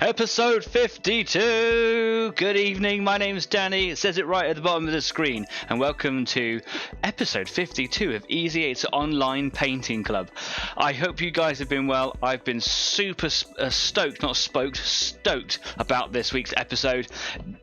Episode 52! Good evening, my name's Danny, it says it right at the bottom of the screen, and welcome to episode 52 of Easy 8's Online Painting Club. I hope you guys have been well. I've been super stoked about this week's episode,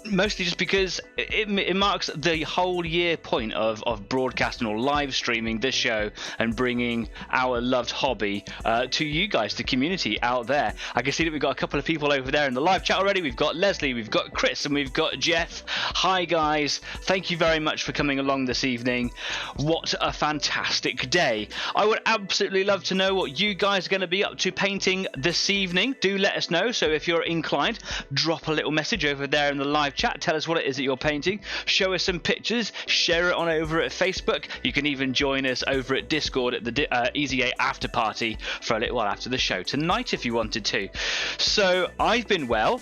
mostly just because it marks the whole year point of broadcasting or live streaming this show and bringing our loved hobby to you guys, the community out there. I can see that we've got a couple of people over there in the live chat already. We've got Leslie, we've got Chris, and we've got Jeff. Hi guys, thank you very much for coming along this evening. What a fantastic day. I would absolutely love to know what you guys are going to be up to painting this evening. Do let us know. So if you're inclined, drop a little message over there in the live chat. Tell us what it is that you're painting. Show us some pictures. Share it on over at Facebook. You can even join us over at Discord at the Easy 8 after party for a little while after the show tonight if you wanted to. So I've been well.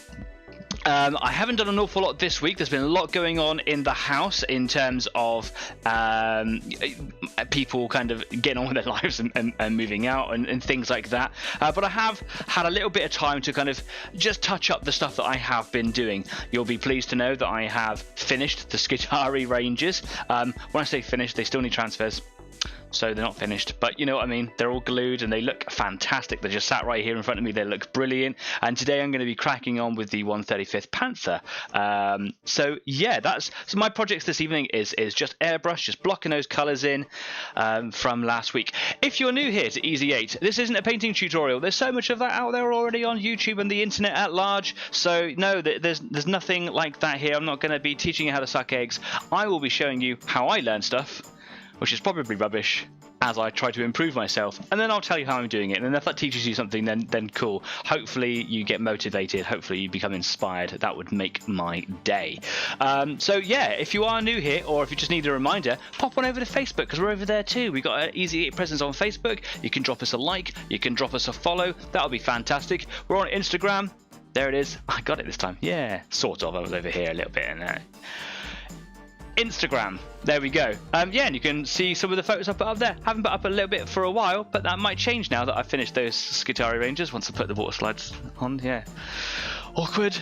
I haven't done an awful lot this week. There's been a lot going on in the house in terms of people kind of getting on with their lives and moving out and things like that. But I have had a little bit of time to kind of just touch up the stuff that I have been doing. You'll be pleased to know that I have finished the Skitari ranges. When I say finished, they still need transfers. So they're not finished, but you know what I mean. They're all glued and they look fantastic. They're just sat right here in front of me. They look brilliant. And today I'm going to be cracking on with the 135th Panther. So yeah, so my projects this evening is just airbrush, just blocking those colors in from last week. If you're new here to Easy 8, this isn't a painting tutorial. There's so much of that out there already on YouTube and the internet at large. So no, there's nothing like that here. I'm not going to be teaching you how to suck eggs. I will be showing you how I learn stuff, which is probably rubbish, as I try to improve myself, and then I'll tell you how I'm doing it. And if that teaches you something, then cool. Hopefully you get motivated. Hopefully you become inspired. That would make my day. So yeah, if you are new here, or if you just need a reminder, pop on over to Facebook, because we're over there too. We've got an Easy 8 presence on Facebook. You can drop us a like. You can drop us a follow. That'll be fantastic. We're on Instagram. There it is. I got it this time. Yeah, sort of. I was over here a little bit and Instagram, there we go. Yeah, and you can see some of the photos I put up there. Haven't put up a little bit for a while, but that might change now that I've finished those Skitari ranges once I put the water slides on. Yeah, awkward.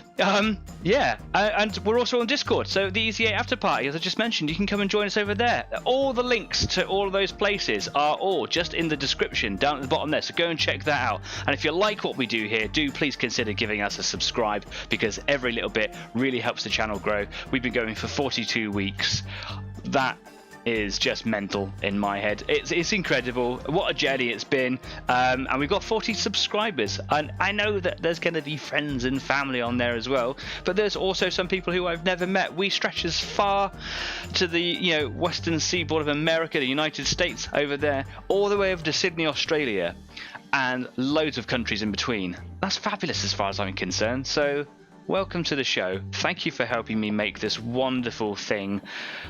Yeah, and we're also on Discord, so the Easy 8 after party, as I just mentioned, you can come and join us over there. All the links to all of those places are all just in the description down at the bottom there, so go and check that out. And if you like what we do here, do please consider giving us a subscribe, because every little bit really helps the channel grow. We've been going for 42 weeks. That is just mental in my head. It's incredible. What a journey it's been. And we've got 40 subscribers, and I know that there's going to be friends and family on there as well, but there's also some people who I've never met. We stretch as far to the western seaboard of America, the United States over there, all the way over to Sydney, Australia, and loads of countries in between. That's fabulous as far as I'm concerned. So welcome to the show. Thank you for helping me make this wonderful thing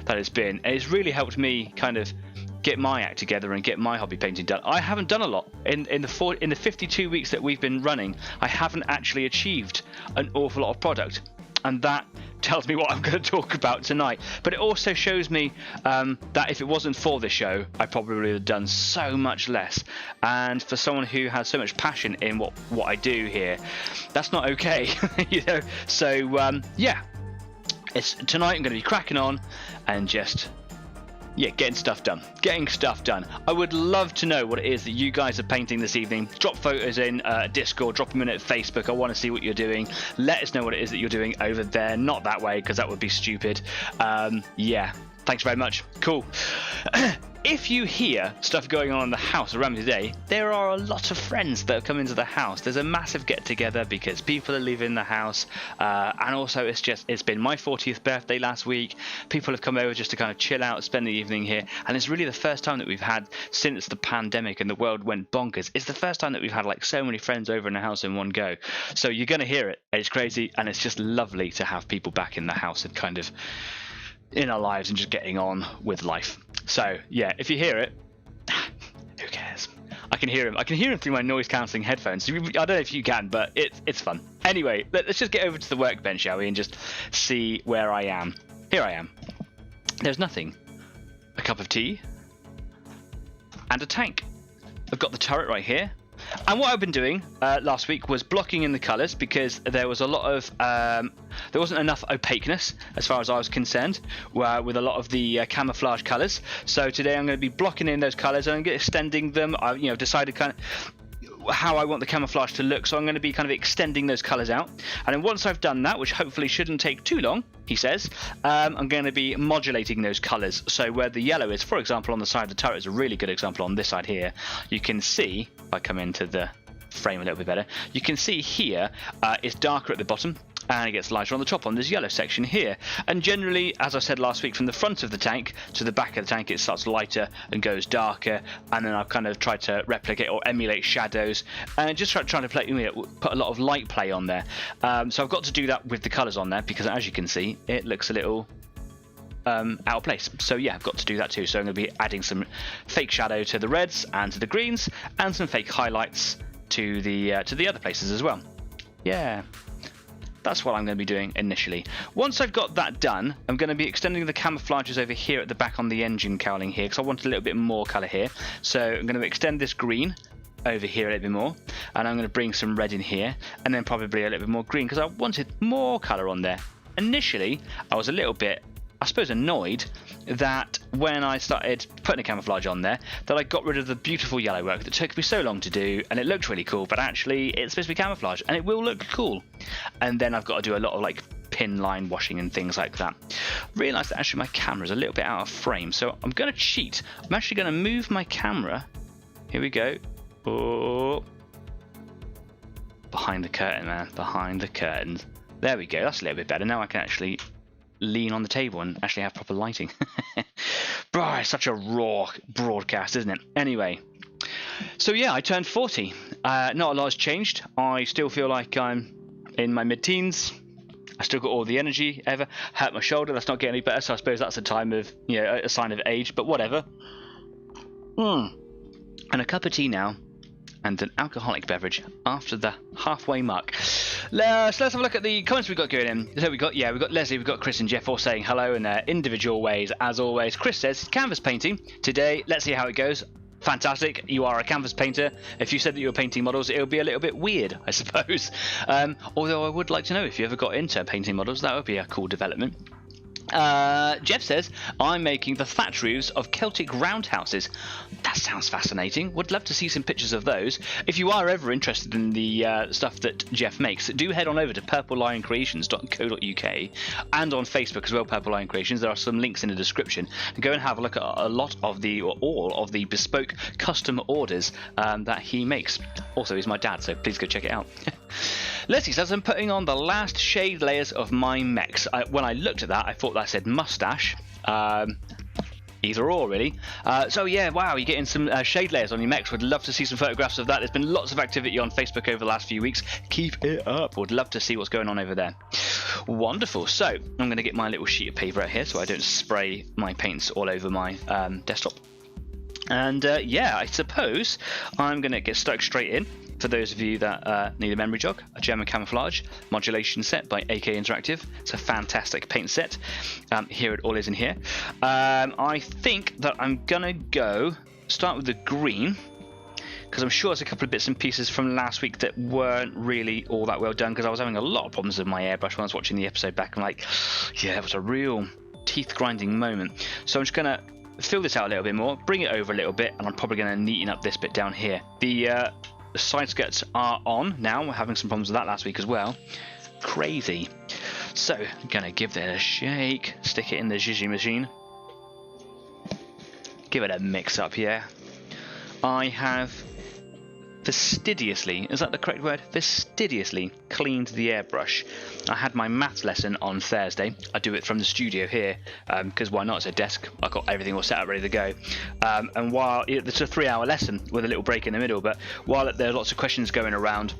that it's been. And it's really helped me kind of get my act together and get my hobby painting done. I haven't done a lot in the 52 weeks that we've been running. I haven't actually achieved an awful lot of product, and that tells me what I'm going to talk about tonight. But it also shows me that if it wasn't for this show, I probably would have done so much less. And for someone who has so much passion in what I do here, that's not okay. So yeah, tonight I'm going to be cracking on and just getting stuff done. I would love to know what it is that you guys are painting this evening. Drop photos in Discord, drop them in at Facebook. I want to see what you're doing. Let us know what it is that you're doing over there, not that way, because that would be stupid. Yeah, thanks very much. Cool. If you hear stuff going on in the house around me today, there are a lot of friends that have come into the house. There's a massive get together because people are leaving the house, and also it's been my 40th birthday last week. People have come over just to kind of chill out, spend the evening here, and it's really the first time that we've had since the pandemic and the world went bonkers. It's the first time that we've had like so many friends over in the house in one go. So you're gonna hear it. It's crazy, and it's just lovely to have people back in the house and kind of in our lives and just getting on with life. So yeah, if you hear it, who cares? I can hear him through my noise cancelling headphones. I don't know if you can, but it's fun. Anyway, let's just get over to the workbench, shall we, and just see where I am. Here I am. There's nothing. A cup of tea and a tank. I've got the turret right here. And what I've been doing last week was blocking in the colours because there was a lot of there wasn't enough opaqueness as far as I was concerned with a lot of the camouflage colours. So today I'm going to be blocking in those colours and I'm going to be extending them. I've decided kind of how I want the camouflage to look, so I'm going to be kind of extending those colours out, and then once I've done that, which hopefully shouldn't take too long, he says, I'm going to be modulating those colours. So where the yellow is, for example, on the side of the turret is a really good example on this side here. You can see, if I come into the frame a little bit better, you can see here it's darker at the bottom and it gets lighter on the top on this yellow section here. And generally, as I said last week, from the front of the tank to the back of the tank it starts lighter and goes darker, and then I've kind of tried to replicate or emulate shadows and just trying to play, put a lot of light play on there. So I've got to do that with the colours on there because, as you can see, it looks a little out of place. So yeah, I've got to do that too. So I'm going to be adding some fake shadow to the reds and to the greens, and some fake highlights to the other places as well. Yeah, that's what I'm going to be doing initially. Once I've got that done, I'm going to be extending the camouflages over here at the back on the engine cowling here because I want a little bit more colour here. So I'm going to extend this green over here a little bit more, and I'm going to bring some red in here, and then probably a little bit more green because I wanted more colour on there. Initially, I was a little bit, I suppose, annoyed that when I started putting a camouflage on there that I got rid of the beautiful yellow work that took me so long to do, and it looked really cool, but actually it's supposed to be camouflage and it will look cool. And then I've got to do a lot of like pin line washing and things like that. Realised that actually my camera's a little bit out of frame, so I'm going to cheat. I'm actually going to move my camera. Here we go. Oh, behind the curtain, man, behind the curtain. There we go, that's a little bit better. Now I can actually lean on the table and actually have proper lighting. Bro, it's such a raw broadcast, isn't it? Anyway, so yeah, I turned 40. Not a lot has changed. I still feel like I'm in my mid-teens. I still got all the energy ever. Hurt my shoulder, that's not getting any better, so I suppose that's a time of, a sign of age, but whatever. And a cup of tea now, and an alcoholic beverage after the halfway mark. So let's have a look at the comments we've got going in. So we've got Leslie, we've got Chris and Jeff all saying hello in their individual ways as always. Chris says canvas painting today. Let's see how it goes. Fantastic, you are a canvas painter. If you said that you were painting models, it would be a little bit weird, I suppose. Although I would like to know if you ever got into painting models. That would be a cool development. Jeff says, I'm making the thatch roofs of Celtic roundhouses. That sounds fascinating. Would love to see some pictures of those. If you are ever interested in the stuff that Jeff makes, do head on over to purplelioncreations.co.uk and on Facebook as well, Purple Lion Creations. There are some links in the description. And go and have a look at a lot of the, or all of the bespoke custom orders that he makes. Also, he's my dad, so please go check it out. Leslie says, I'm putting on the last shade layers of my mechs. When I looked at that, I thought that said mustache. Either or, really. So yeah, wow, you're getting some shade layers on your mechs. Would love to see some photographs of that. There's been lots of activity on Facebook over the last few weeks. Keep it up. Would love to see what's going on over there. Wonderful. So I'm going to get my little sheet of paper out here so I don't spray my paints all over my desktop. And yeah, I suppose I'm going to get stuck straight in. For those of you that need a memory jog, a German camouflage modulation set by AK Interactive. It's a fantastic paint set. Here it all is in here. I think that I'm gonna start with the green, because I'm sure there's a couple of bits and pieces from last week that weren't really all that well done, because I was having a lot of problems with my airbrush when I was watching the episode back. I'm like, yeah, it was a real teeth grinding moment. So I'm just gonna fill this out a little bit more, bring it over a little bit, and I'm probably gonna neaten up this bit down here. The side skirts are on now. We're having some problems with that last week as well. Crazy. So I'm gonna give that a shake, stick it in the zhuzhi machine, give it a mix up here. I have fastidiously, is that the correct word? Fastidiously cleaned the airbrush. I had my maths lesson on Thursday. I do it from the studio here because why not? It's a desk. I've got everything all set up ready to go. And while it's a 3-hour lesson with a little break in the middle, but while there are lots of questions going around,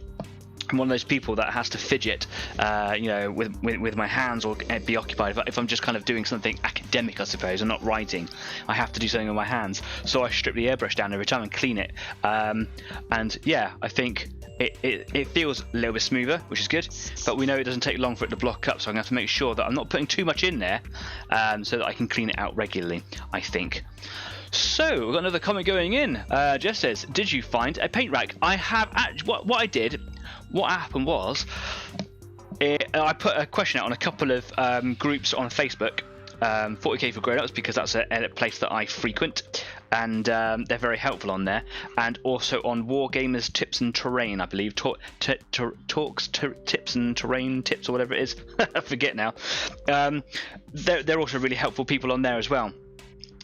I'm one of those people that has to fidget, with my hands or be occupied. If I'm just kind of doing something academic, I suppose, and not writing, I have to do something with my hands. So I strip the airbrush down every time and clean it. And yeah, I think it feels a little bit smoother, which is good. But we know it doesn't take long for it to block up, so I'm going to have to make sure that I'm not putting too much in there, so that I can clean it out regularly, I think. So we've got another comment going in. Jess says, "Did you find a paint rack?" I have. What I did, what happened was, I put a question out on a couple of groups on Facebook. 40k for grown-ups, because that's a place that I frequent, and they're very helpful on there, and also on Wargamers Tips and Terrain, I believe. Talks Tips and Terrain Tips, or whatever it is. I forget now. They're also really helpful people on there as well.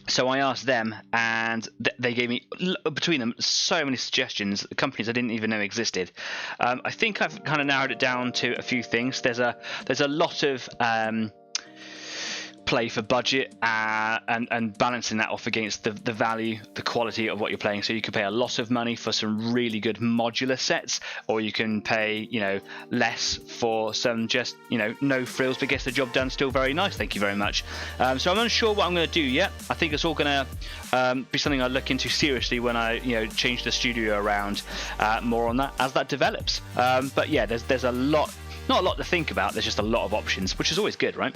So I asked them, and they gave me, between them, so many suggestions, companies I didn't even know existed. I think I've kind of narrowed it down to a few things. There's a lot of play for budget, and balancing that off against the value, the quality of what you're playing. So you can pay a lot of money for some really good modular sets, or you can pay, less for some just, no frills but gets the job done, still very nice, thank you very much. So I'm unsure what I'm going to do yet. I think it's all going to be something I look into seriously when I change the studio around, more on that as that develops. But yeah, there's a lot. Not a lot to think about, there's just a lot of options, which is always good, right?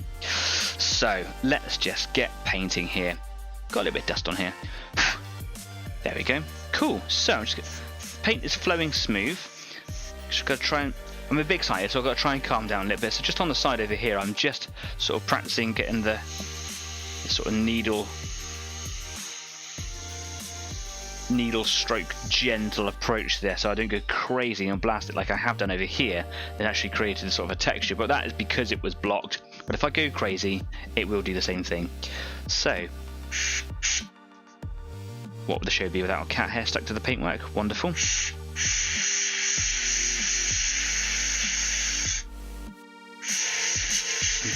So let's just get painting here. Got a little bit of dust on here. There we go. Cool. So I'm just gonna, paint is flowing smooth. Just gotta try and, I'm a bit excited, so I've got to try and calm down a little bit. So just on the side over here, I'm just sort of practicing getting the sort of needle stroke gentle approach there, so I don't go crazy and blast it like I have done over here. It actually created sort of a texture, but that is because it was blocked. But if I go crazy, it will do the same thing. So what would the show be without a cat hair stuck to the paintwork? Wonderful. And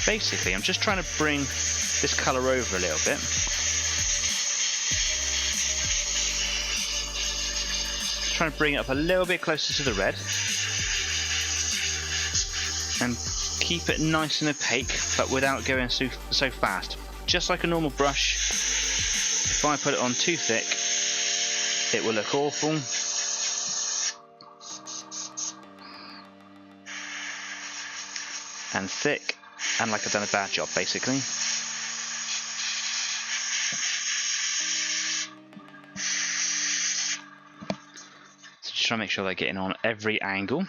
basically I'm just trying to bring this colour over a little bit. Trying to bring it up a little bit closer to the red and keep it nice and opaque, but without going so fast. Just like a normal brush, if I put it on too thick, it will look awful. And thick, and like I've done a bad job, basically. Try to make sure they're getting on every angle.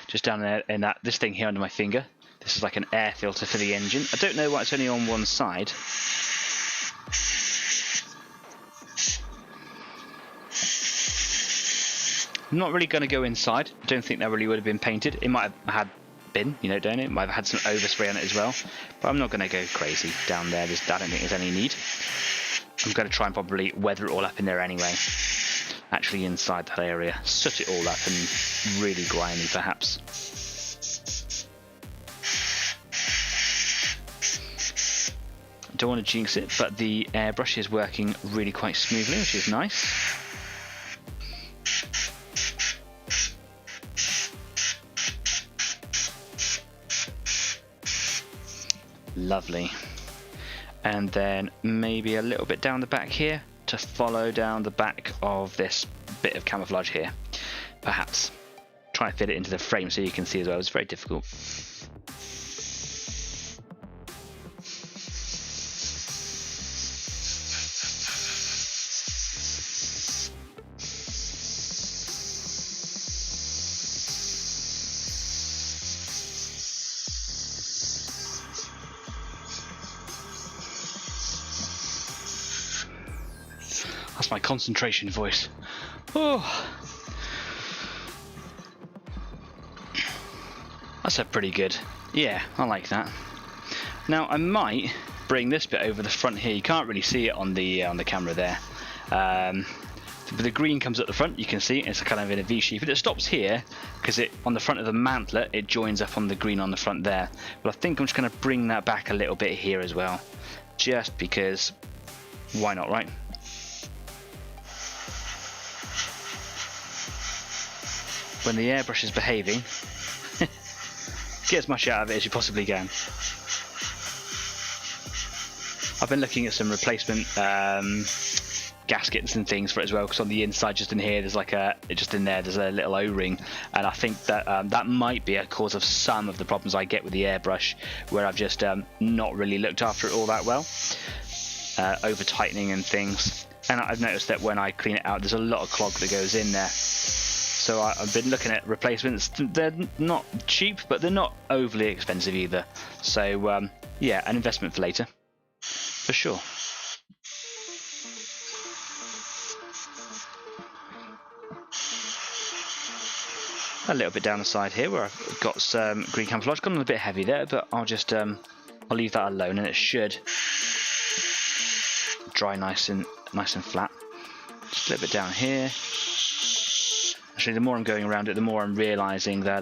Just down there in this thing here under my finger. This is like an air filter for the engine. I don't know why it's only on one side. I'm not really going to go inside. I don't think that really would have been painted. It might have had been, don't it? It might have had some overspray on it as well. But I'm not going to go crazy down there. I don't think there's any need. I'm going to try and probably weather it all up in there anyway. Actually inside that area, soot it all up and really grimy perhaps. Don't want to jinx it, but the airbrush is working really quite smoothly, which is nice. Lovely. And then maybe a little bit down the back here, to follow down the back of this bit of camouflage here, perhaps. Try and fit it into the frame so you can see as well. It's very difficult. That's my concentration voice. Oh, that's a pretty good. Yeah, I like that. Now I might bring this bit over the front here. You can't really see it on the camera there. But the green comes at the front. You can see it's kind of in a V shape, but it stops here because it on the front of the mantlet it joins up on the green on the front there. But I think I'm just going to bring that back a little bit here as well, just because. Why not, right? When the airbrush is behaving, get as much out of it as you possibly can. I've been looking at some replacement gaskets and things for it as well, because on the inside, just in here, there's like just in there, there's a little O-ring, and I think that that might be a cause of some of the problems I get with the airbrush, where I've just not really looked after it all that well, over tightening and things. And I've noticed that when I clean it out, there's a lot of clog that goes in there. So I've been looking at replacements. They're not cheap, but they're not overly expensive either. So yeah, an investment for later, for sure. A little bit down the side here where I've got some green camouflage. Gone a bit heavy there, but I'll just I'll leave that alone, and it should dry nice and flat. Just a little bit down here. Actually, the more I'm going around it, the more I'm realising that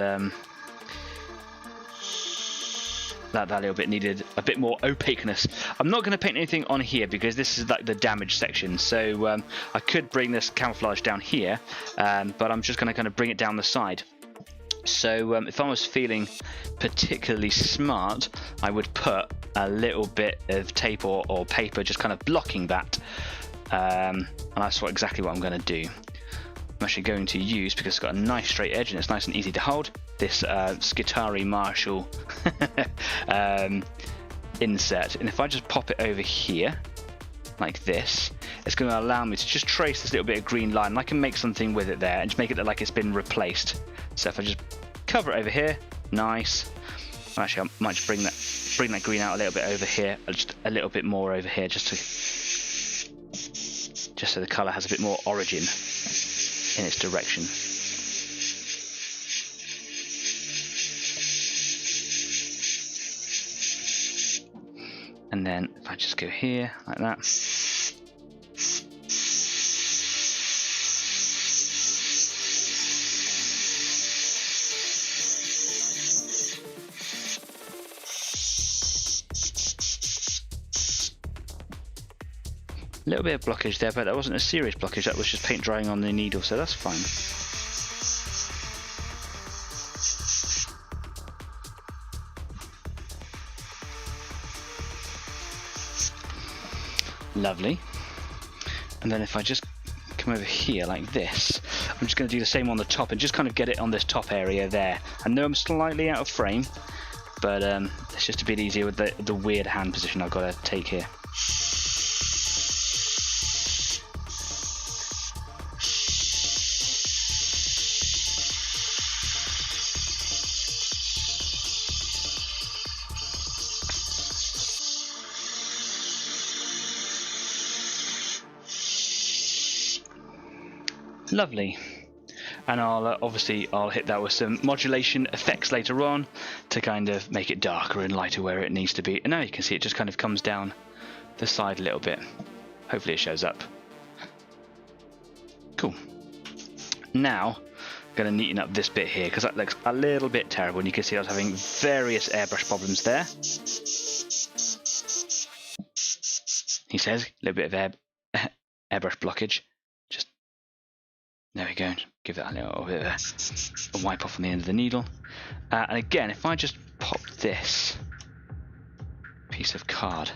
that little bit needed a bit more opaqueness. I'm not going to paint anything on here because this is like the damage section. So I could bring this camouflage down here, but I'm just going to kind of bring it down the side. So if I was feeling particularly smart, I would put a little bit of tape or paper just kind of blocking that. And that's exactly what I'm going to do. I'm actually going to use, because it's got a nice straight edge and it's nice and easy to hold, this Skitari Marshall insert. And if I just pop it over here, like this, it's going to allow me to just trace this little bit of green line, and I can make something with it there and just make it look like it's been replaced. So if I just cover it over here, nice. Actually, I might just bring that green out a little bit over here, just a little bit more over here, just so the colour has a bit more origin in its direction. And then if I just go here like that. A little bit of blockage there, but that wasn't a serious blockage, that was just paint drying on the needle, so that's fine. Lovely. And then if I just come over here like this, I'm just going to do the same on the top and just kind of get it on this top area there. I know I'm slightly out of frame, but it's just a bit easier with the weird hand position I've got to take here. Lovely. And I'll obviously hit that with some modulation effects later on to kind of make it darker and lighter where it needs to be. And now you can see it just kind of comes down the side a little bit. Hopefully it shows up. Cool. Now I'm going to neaten up this bit here because that looks a little bit terrible, and you can see I was having various airbrush problems there. He says a little bit of airbrush blockage. There we go, give that a little bit of a wipe off on the end of the needle. And again, if I just pop this piece of card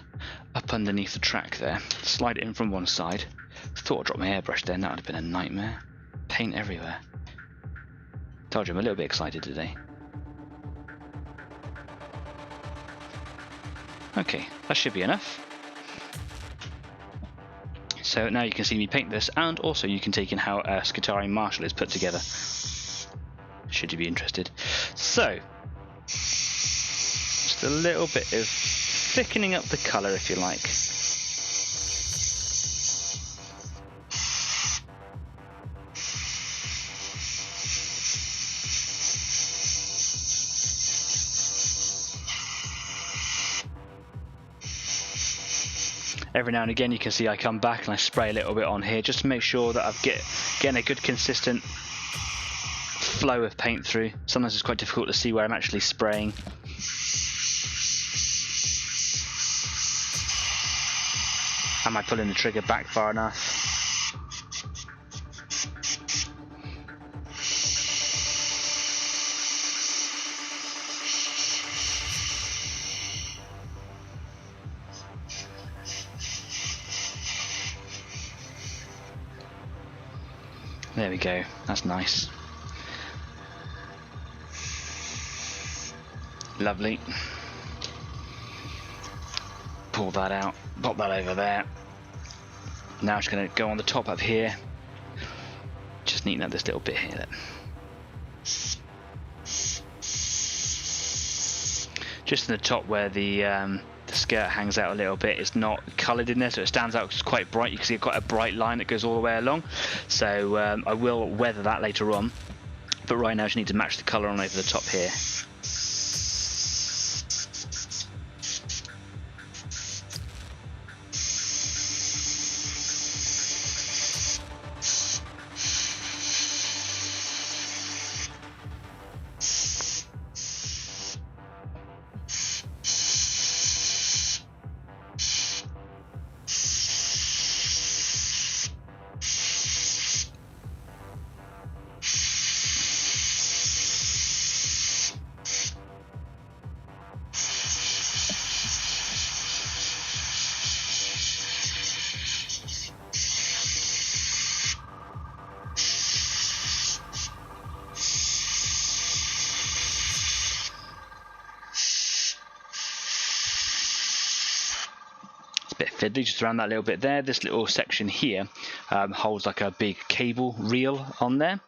up underneath the track there, slide it in from one side. Thought I'd drop my airbrush there, that would have been a nightmare. Paint everywhere. Told you I'm a little bit excited today. Okay, that should be enough. So now you can see me paint this, and also you can take in how a Skitari Marshall is put together, should you be interested. So, just a little bit of thickening up the colour if you like. Every now and again you can see I come back and I spray a little bit on here just to make sure that I'm getting a good consistent flow of paint through. Sometimes it's quite difficult to see where I'm actually spraying. Am I pulling the trigger back far enough? There we go, that's nice. Lovely. Pull that out, pop that over there. Now I'm just going to go on the top up here. Just neaten up this little bit here. Just in the top where the skirt hangs out a little bit, it's not coloured in there, so it stands out. It's quite bright. You can see quite a bright line that goes all the way along. So I will weather that later on. But right now I just need to match the colour on over the top here. Bit fiddly just around that little bit there. This little section here holds like a big cable reel on there.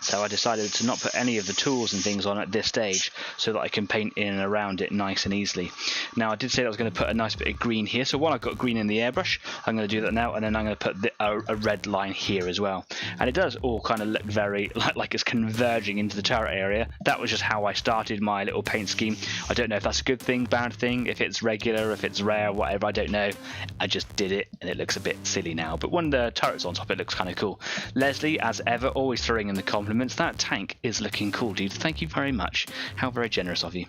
So I decided to not put any of the tools and things on at this stage so that I can paint in and around it nice and easily. Now I did say that I was going to put a nice bit of green here, so while I've got green in the airbrush, I'm going to do that now, and then I'm going to put a red line here as well. And it does all kind of look very like it's converging into the turret area. That was just how I started my little paint scheme. I don't know if that's a good thing, bad thing, if it's regular, if it's rare, whatever, I don't know. I just did it and it looks a bit silly now, but when the turret's on top it looks kind of cool. Leslie, as ever, always throwing in the compliments. That tank is looking cool, dude. Thank you very much. How very generous of you.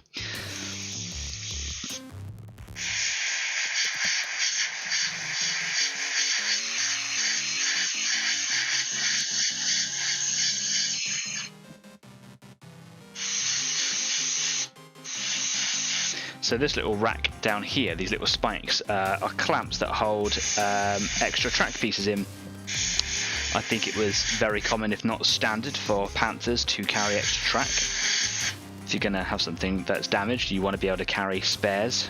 So this little rack down here, these little spikes, are clamps that hold extra track pieces in. I think it was very common, if not standard, for Panthers to carry extra track. If you're going to have something that's damaged, you want to be able to carry spares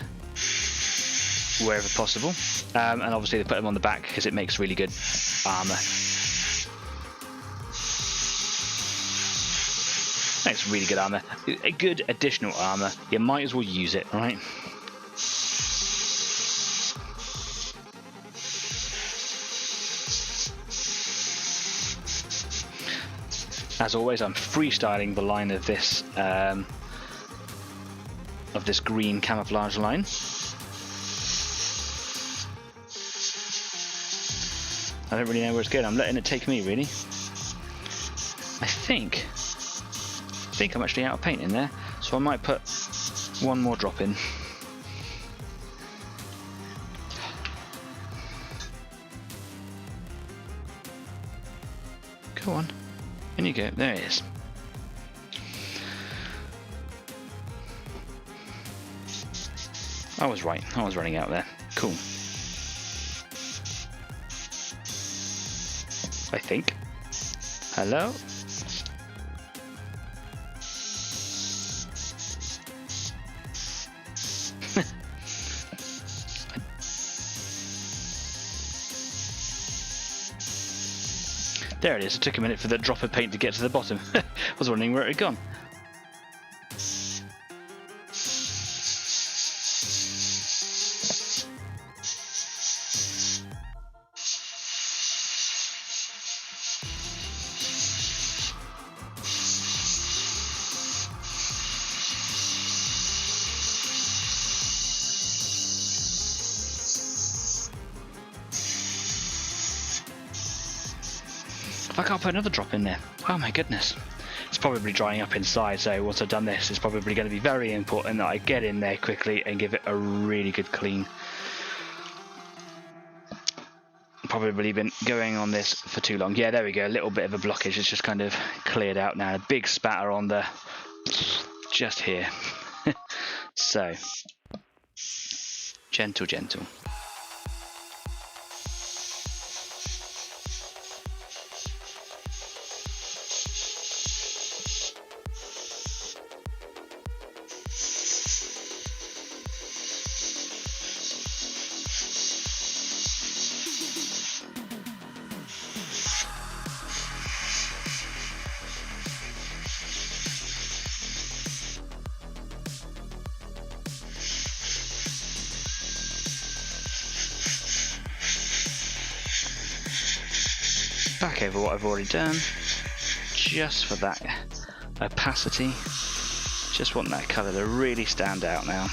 wherever possible. And obviously they put them on the back because it makes really good armour. Makes really good armour. A good additional armour. You might as well use it, right? As always, I'm freestyling the line of this green camouflage line. I don't really know where it's going. I'm letting it take me, really. I think I'm actually out of paint in there, so I might put one more drop in. Go on. In you go. There it is. I was right. I was running out there. Cool. I think. Hello? There it is. It took a minute for the drop of paint to get to the bottom. I was wondering where it had gone. I can't put another drop in there. Oh my goodness. It's probably drying up inside, so once I've done this, it's probably going to be very important that I get in there quickly and give it a really good clean. Probably been going on this for too long. Yeah, there we go. A little bit of a blockage. It's just kind of cleared out now. A big spatter on the just here. So gentle, gentle. back over what I've already done, just for that opacity. Just want that colour to really stand out now.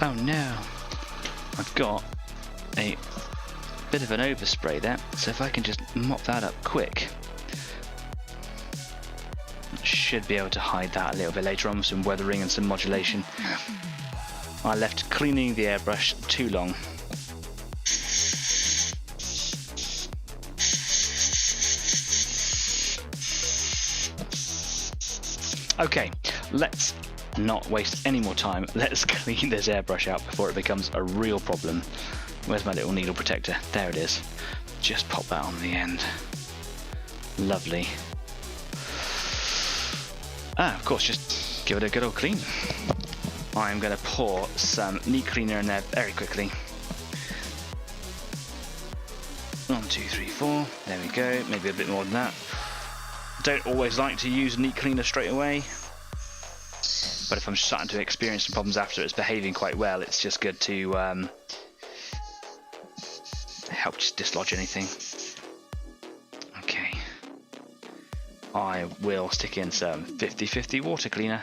Oh no, I've got a bit of an overspray there, so if I can just mop that up quick, I should be able to hide that a little bit later on with some weathering and some modulation. I left cleaning the airbrush too long. Okay, let's not waste any more time. Let's clean this airbrush out before it becomes a real problem. Where's my little needle protector? There it is. Just pop that on the end. Lovely. Of course, just give it a good old clean. I'm going to pour some neat cleaner in there very quickly. 1, 2, 3, 4. There we go. Maybe a bit more than that. Don't always like to use neat cleaner straight away, but if I'm starting to experience some problems after it's behaving quite well, it's just good to help just dislodge anything. Okay, I will stick in some 50/50 water cleaner.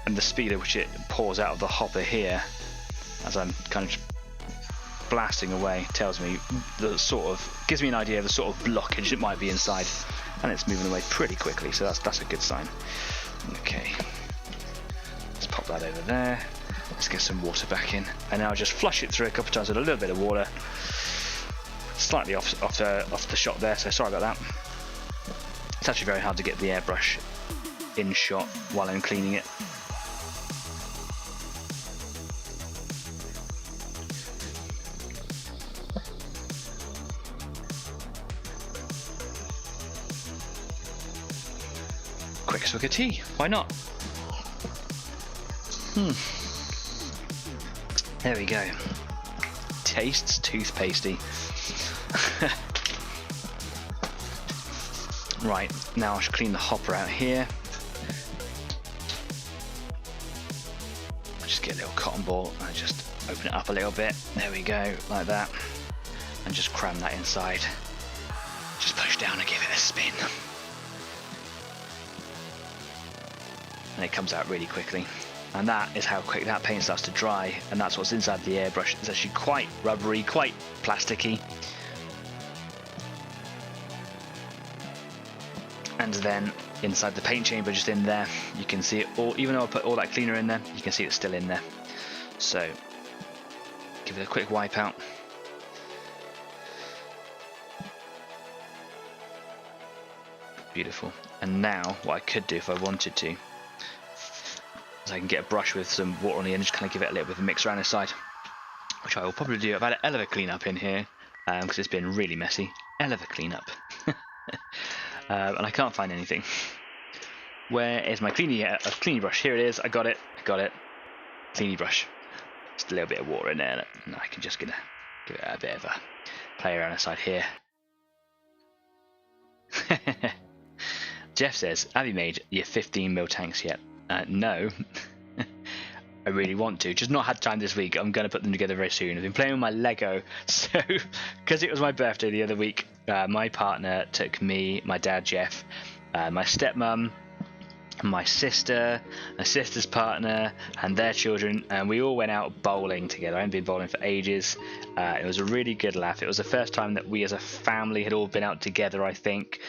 And the speed at which it pours out of the hopper here, as I'm kind of blasting away, tells me the sort of, gives me an idea of the sort of blockage it might be inside, and it's moving away pretty quickly, so that's a good sign. Okay, let's pop that over there. Let's get some water back in, and now I'll just flush it through a couple of times with a little bit of water. Slightly off the shot there, so sorry about that. It's actually very hard to get the airbrush in shot while I'm cleaning it. Quick swig of tea, why not? There we go. Tastes toothpastey. Right, now I should clean the hopper out here. Just get a little cotton ball and just open it up a little bit. There we go, like that. And just cram that inside. Just push down and give it a spin. And it comes out really quickly. And that is how quick that paint starts to dry, and that's what's inside the airbrush. It's actually quite rubbery, quite plasticky. And then inside the paint chamber, just in there, you can see it all. Even though I put all that cleaner in there, you can see it's still in there. So give it a quick wipe out. Beautiful. And now what I could do if I wanted to, so I can get a brush with some water on the end and just kind of give it a little bit of a mix around the side, which I will probably do. I've had a hell of a clean up in here because it's been really messy. Hell of a clean up. And I can't find anything. Where is my cleaning brush? Here it is. I got it. Cleaning brush. Just a little bit of water in there, and I can just give it a bit of a play around the side here. Jeff says, have you made your 15mm tanks yet? No. I really want to, just not had time this week. I'm going to put them together very soon. I've been playing with my Lego, so because it was my birthday the other week, my partner took me, my dad Jeff, my stepmom, my sister's partner, and their children, and we all went out bowling together. I haven't been bowling for ages. It was a really good laugh. It was the first time that we as a family had all been out together, I think,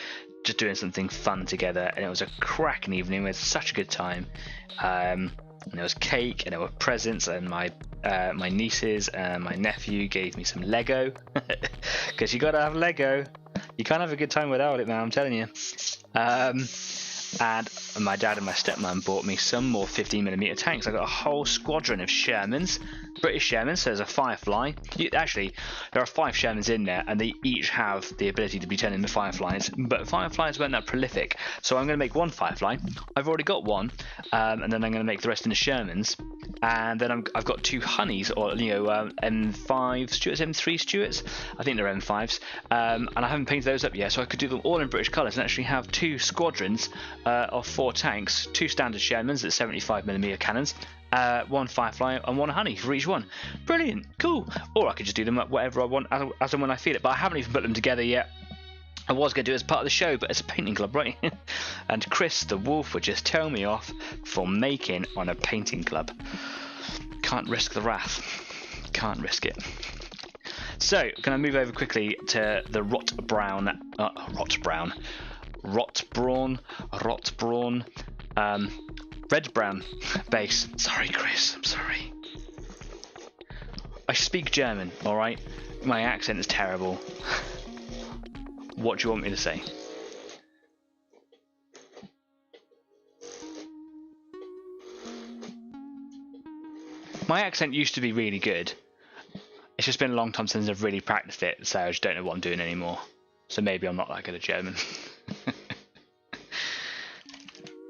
just doing something fun together, and it was a cracking evening. We had such a good time. And there was cake, and there were presents, and my nieces and my nephew gave me some Lego, because you gotta have Lego. You can't have a good time without it, man, I'm telling you. And my dad and my stepmom bought me some more 15mm tanks. I got a whole squadron of Shermans, British Shermans. So there's a Firefly. Actually, there are 5 Shermans in there, and they each have the ability to be turned into Fireflies. But Fireflies weren't that prolific, so I'm going to make one Firefly. I've already got one, and then I'm going to make the rest into Shermans. And then I've got 2 Honeys, or M5 Stuarts, M3 Stuarts. I think they're M5s, and I haven't painted those up yet, so I could do them all in British colours and actually have 2 squadrons of 4 tanks, 2 standard Shermans at 75mm cannons, 1 Firefly and 1 Honey for each one. Brilliant, cool. Or I could just do them up whatever I want as and when I feel it, but I haven't even put them together yet. I was going to do it as part of the show, but it's a painting club, right? And Chris the Wolf would just tell me off for making on a painting club. Can't risk the wrath. Can't risk it. So, can I move over quickly to the Rot Brawn, Red Brown base. Sorry, Chris, I'm sorry. I speak German, alright? My accent is terrible. What do you want me to say? My accent used to be really good. It's just been a long time since I've really practiced it, so I just don't know what I'm doing anymore. So maybe I'm not that good at German.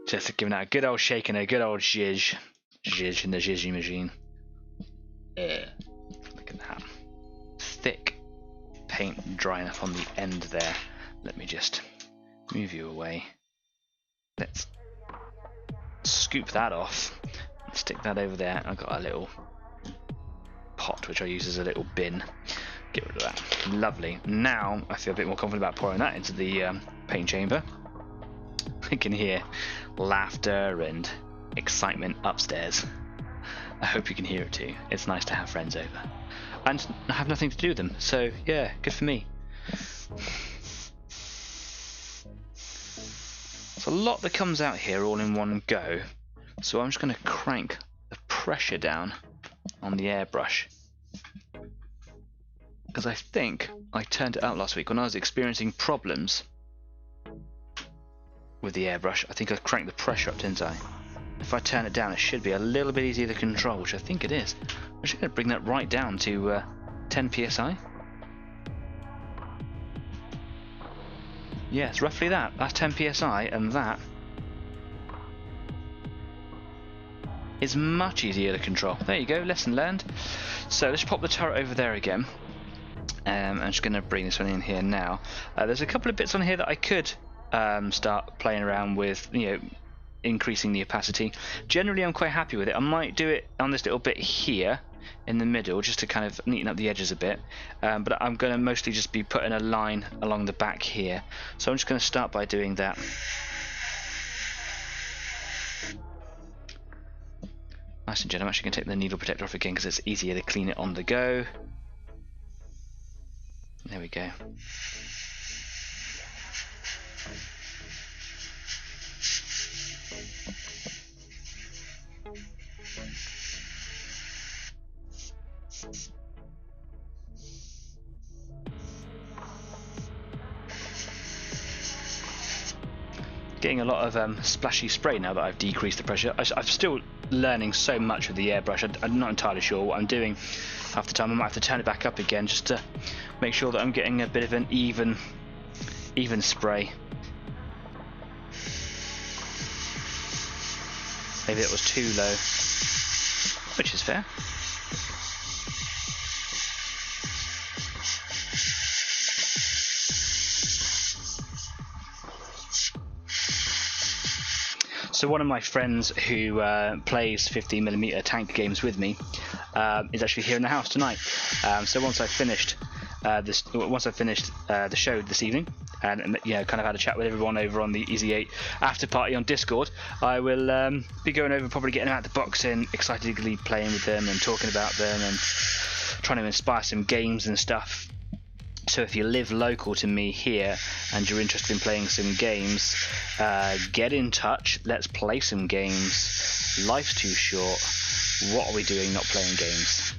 Just giving that a good old shake and a good old zhizh. Zhizh in the zhizhy machine. Look at that. Thick paint drying up on the end there. Let me just move you away. Let's scoop that off. Stick that over there. I've got a little pot which I use as a little bin. Get rid of that. Lovely. Now I feel a bit more confident about pouring that into the paint chamber. I can hear laughter and excitement upstairs. I hope you can hear it too. It's nice to have friends over. And I have nothing to do with them, so yeah, good for me. There's a lot that comes out here all in one go, so I'm just going to crank the pressure down on the airbrush. Because I think I turned it out last week when I was experiencing problems with the airbrush. I think I cranked the pressure up, didn't I? If I turn it down, it should be a little bit easier to control, which I think it is. I'm just going to bring that right down to 10 psi. Yeah, it's roughly that. That's 10 psi, and that is much easier to control. There you go, lesson learned. So let's pop the turret over there again. I'm just going to bring this one in here now. There's a couple of bits on here that I could start playing around with, increasing the opacity. Generally I'm quite happy with it. I might do it on this little bit here in the middle just to kind of neaten up the edges a bit, but I'm going to mostly just be putting a line along the back here, so I'm just going to start by doing that. Nice and gentle. I'm actually going to take the needle protector off again because it's easier to clean it on the go. There we go. Getting a lot of splashy spray now that I've decreased the pressure. I'm still learning so much with the airbrush. I'm not entirely sure what I'm doing half the time. I might have to turn it back up again just to make sure that I'm getting a bit of an even spray. Maybe it was too low, which is fair. So one of my friends who plays 15mm tank games with me is actually here in the house tonight. So once I've finished the show this evening, and kind of had a chat with everyone over on the Easy 8 after party on Discord, I will be going over, probably getting out the box and excitedly playing with them and talking about them and trying to inspire some games and stuff. So if you live local to me here and you're interested in playing some games, get in touch. Let's play some games. Life's too short. What are we doing not playing games?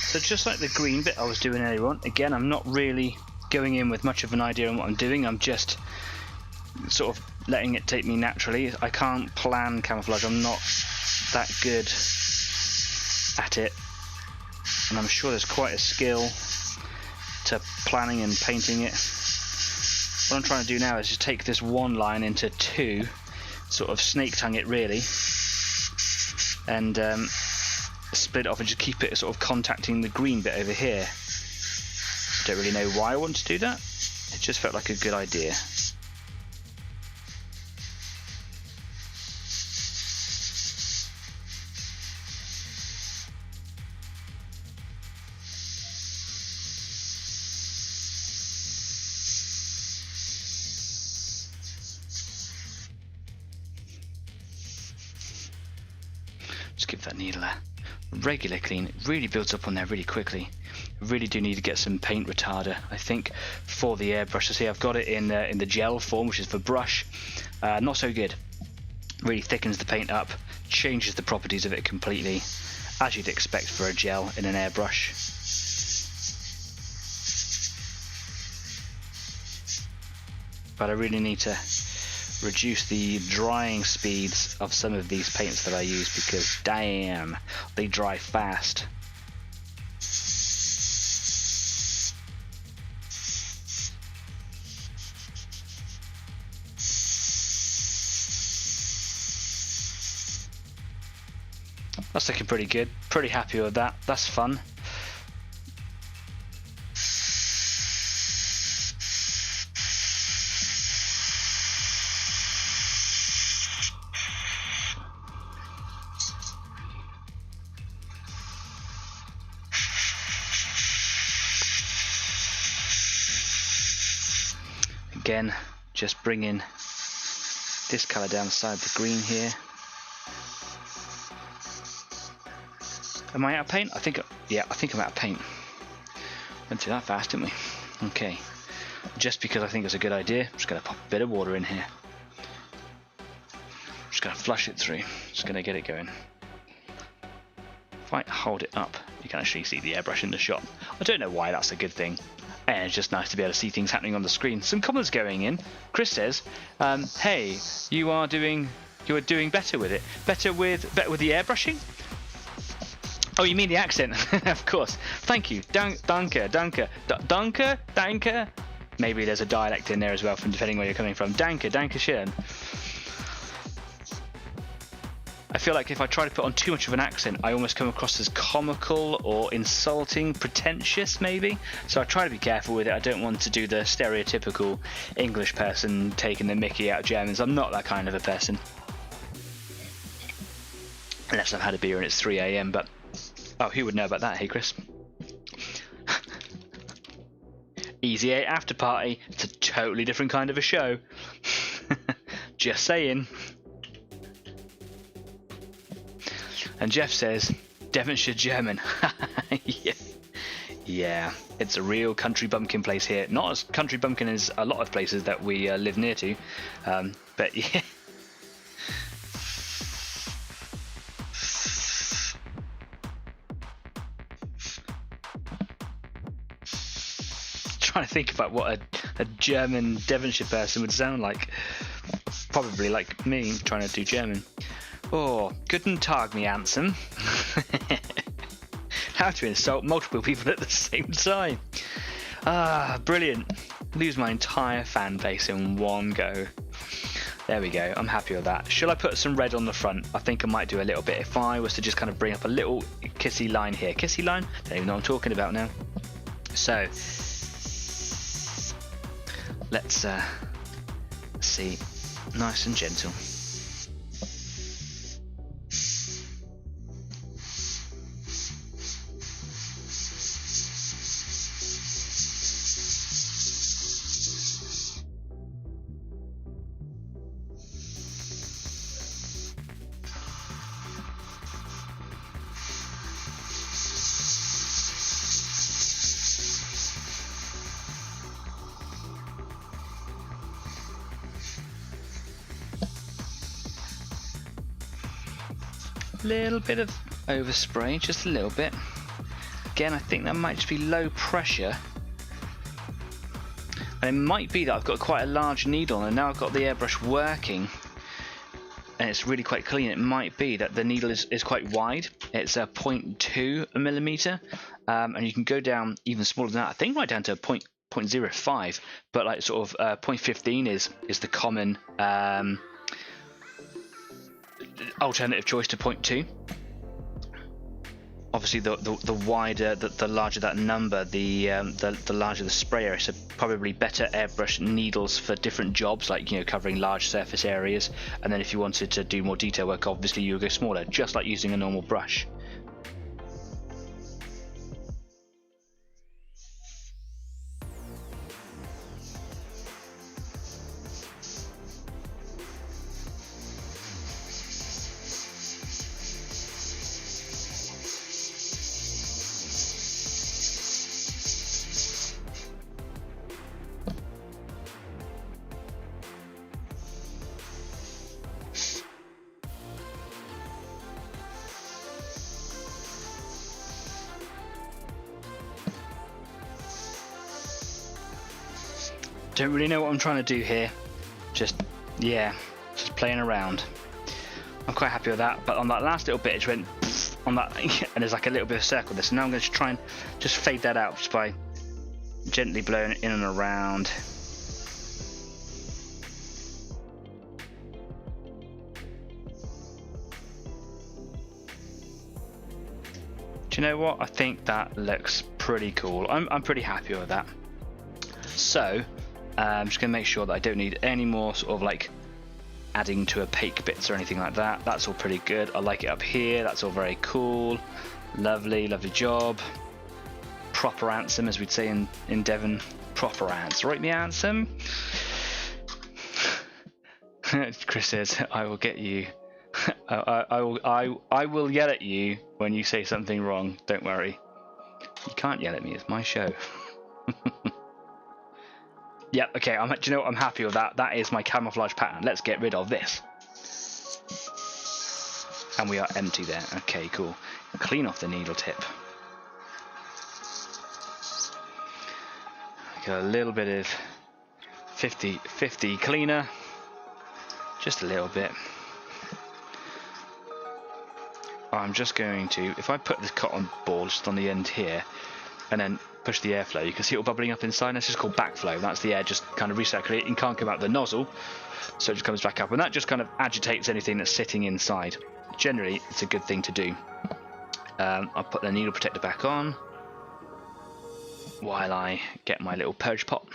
So just like the green bit I was doing earlier on, again, I'm not really going in with much of an idea on what I'm doing. I'm just sort of letting it take me naturally. I can't plan camouflage. I'm not that good at it. And I'm sure there's quite a skill to planning and painting it. What I'm trying to do now is just take this one line into two, sort of snake tongue it really, and split it off and just keep it sort of contacting the green bit over here. Don't really know why I want to do that. It just felt like a good idea. Just give that needle a regular clean. It really builds up on there really quickly. I really do need to get some paint retarder, I think, for the airbrush. See, I've got it in the gel form, which is for brush. Not so good. Really thickens the paint up, changes the properties of it completely, as you'd expect for a gel in an airbrush. But I really need to reduce the drying speeds of some of these paints that I use, because damn, they dry fast. That's looking pretty good. Pretty happy with that. That's fun. Again, just bringing this colour down the side of the green here. Am I out of paint? I think I'm out of paint. Went through that fast, didn't we? Okay. Just because I think it's a good idea, I'm just going to pop a bit of water in here. I'm just going to flush it through. Just going to get it going. If I hold it up, you can actually see the airbrush in the shot. I don't know why that's a good thing. And it's just nice to be able to see things happening on the screen. Some comments going in. Chris says, "Hey, you are doing better with it. Better with the airbrushing." Oh, you mean the accent? Of course. Thank you. Danke. Maybe there's a dialect in there as well, from depending where you're coming from. Danke schön. I feel like if I try to put on too much of an accent, I almost come across as comical or insulting, pretentious maybe. So I try to be careful with it. I don't want to do the stereotypical English person taking the mickey out of Germans. I'm not that kind of a person. Unless I've had a beer and it's 3 AM, but... Oh, who would know about that, hey Chris? Easy 8 after party. It's a totally different kind of a show. Just saying. And Jeff says, Devonshire German. Yeah, it's a real country bumpkin place here. Not as country bumpkin as a lot of places that we live near to, but yeah. Trying to think about what a German Devonshire person would sound like. Probably like me trying to do German. Oh, guten Tag, me handsome. How to insult multiple people at the same time. Ah, brilliant. lose my entire fan base in one go. There we go, I'm happy with that. Should I put some red on the front? I think I might do a little bit if I was to just kind of bring up a little kissy line here. Kissy line? Don't even know what I'm talking about now. So, let's see, nice and gentle. Little bit of overspray, just a little bit. Again, I think that might just be low pressure. And it might be that I've got quite a large needle and now I've got the airbrush working and it's really quite clean. It might be that the needle is quite wide. It's a 0.2 millimeter, and you can go down even smaller than that. I think right down to 0.05, but like sort of 0.15 is the common alternative choice to 0.2. Obviously, the wider, the larger that number, the larger the spray area. So probably better airbrush needles for different jobs, like covering large surface areas. And then if you wanted to do more detail work, obviously you would go smaller, just like using a normal brush. Don't really know what I'm trying to do here. Just playing around. I'm quite happy with that, but on that last little bit it went on that and there's like a little bit of a circle there. So now I'm going to try and just fade that out just by gently blowing it in and around. Do you know what? I think that looks pretty cool. I'm pretty happy with that. So I'm just going to make sure that I don't need any more sort of like adding to opaque bits or anything like that. That's all pretty good. I like it up here. That's all very cool. Lovely, lovely job. Proper ansem, as we'd say in Devon. Proper ants. Right, me ansem? Chris says, I will get you. I will yell at you when you say something wrong. Don't worry. You can't yell at me. It's my show. Yep, okay, do you know what? I'm happy with that. That is my camouflage pattern. Let's get rid of this. And we are empty there. Okay, cool. Clean off the needle tip. Got a little bit of 50-50 cleaner. Just a little bit. I'm just going to, if I put this cotton ball just on the end here, and then push the airflow, you can see it all bubbling up inside. That's just called backflow. That's the air just kind of recirculating. It can't come out the nozzle, so it just comes back up, and that just kind of agitates anything that's sitting inside. Generally, it's a good thing to do. I'll put the needle protector back on while I get my little purge pot,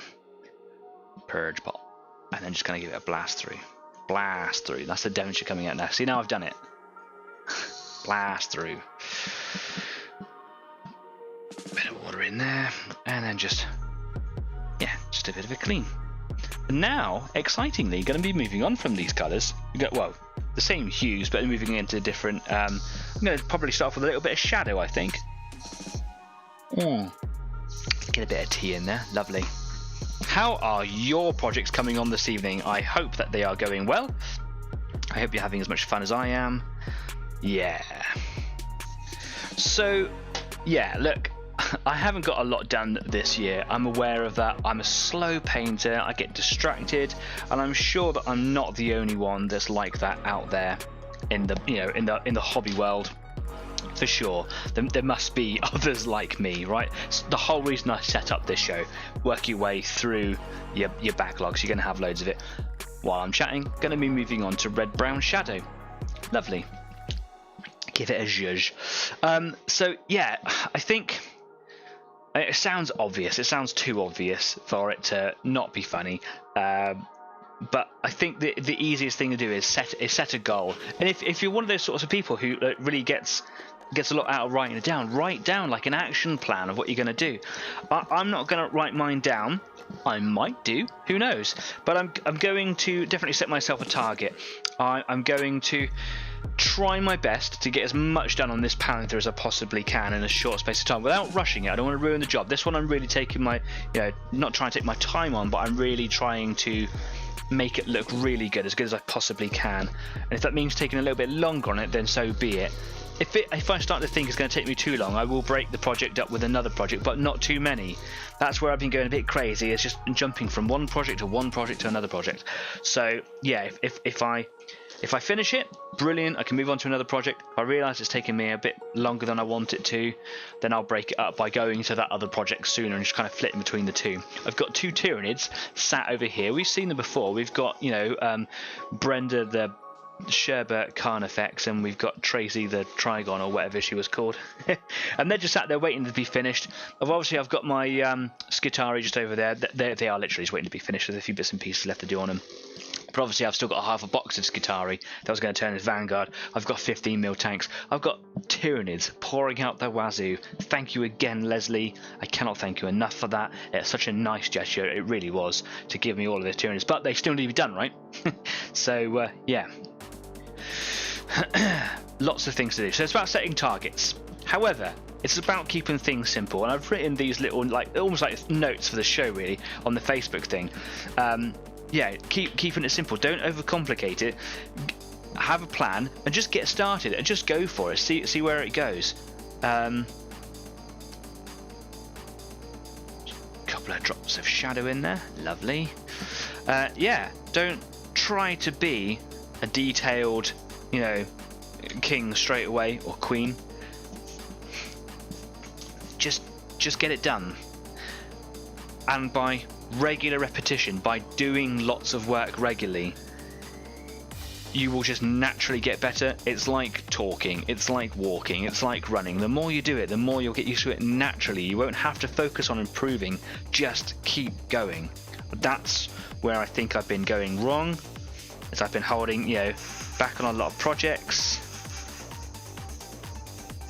and then just kind of give it a blast through. Blast through. That's the Devonshire coming out now. See, now I've done it. Blast through. Bit of water in there, and then just a bit of a clean. And now, excitingly, going to be moving on from these colours. Well, the same hues, but moving into different. I'm going to probably start off with a little bit of shadow, I think. Get a bit of tea in there, lovely. How are your projects coming on this evening? I hope that they are going well. I hope you're having as much fun as I am. Yeah. So, yeah, look, I haven't got a lot done this year. I'm aware of that. I'm a slow painter. I get distracted, and I'm sure that I'm not the only one that's like that out there in the in the hobby world. for sure. There must be others like me, right? It's the whole reason I set up this show. Work your way through your backlogs. You're going to have loads of it. While I'm chatting, going to be moving on to Red Brown Shadow. Lovely. Give it a zhuzh. So yeah, I think it sounds obvious. It sounds too obvious for it to not be funny. But I think the easiest thing to do is set a goal. And if you're one of those sorts of people who really gets a lot out of writing it down, write down like an action plan of what you're going to do. I'm not going to write mine down. I might do, who knows? But I'm going to definitely set myself a target. I'm going to try my best to get as much done on this Panther as I possibly can in a short space of time without rushing it. I don't want to ruin the job. This one I'm really taking my, not trying to take my time on, but I'm really trying to make it look really good as I possibly can. And if that means taking a little bit longer on it, then so be it. If I start to think it's going to take me too long, I will break the project up with another project, but not too many. That's where I've been going a bit crazy. It's just jumping from one project to another project. So yeah, if I finish it, brilliant. I can move on to another project. If I realise it's taking me a bit longer than I want it to, then I'll break it up by going to that other project sooner and just kind of flitting between the two. I've got two Tyranids sat over here. We've seen them before. We've got Brenda the Sherbert Carnifex, and we've got Tracy the Trigon, or whatever she was called. And they're just sat there waiting to be finished. I've got my Skitari just over there. They are literally just waiting to be finished with a few bits and pieces left to do on them. But obviously I've still got half a box of Skitari that was going to turn into Vanguard. I've got 15mm tanks. I've got Tyranids pouring out their wazoo. Thank you again, Leslie. I cannot thank you enough for that. It's such a nice gesture, it really was, to give me all of those Tyranids. But they still need to be done, right? So, yeah. Lots of things to do. So it's about setting targets. However, it's about keeping things simple. And I've written these little, almost like notes for the show, really, on the Facebook thing. Yeah, keeping it simple. Don't overcomplicate it. Have a plan and just get started and just go for it. See where it goes. Couple of drops of shadow in there. Lovely. Yeah, don't try to be a detailed, king straight away, or queen. Just get it done. And by regular repetition, by doing lots of work regularly, you will just naturally get better. It's like talking, it's like walking, it's like running. The more you do it, the more you'll get used to it naturally. You won't have to focus on improving, just keep going. That's where I think I've been going wrong, as I've been holding back on a lot of projects,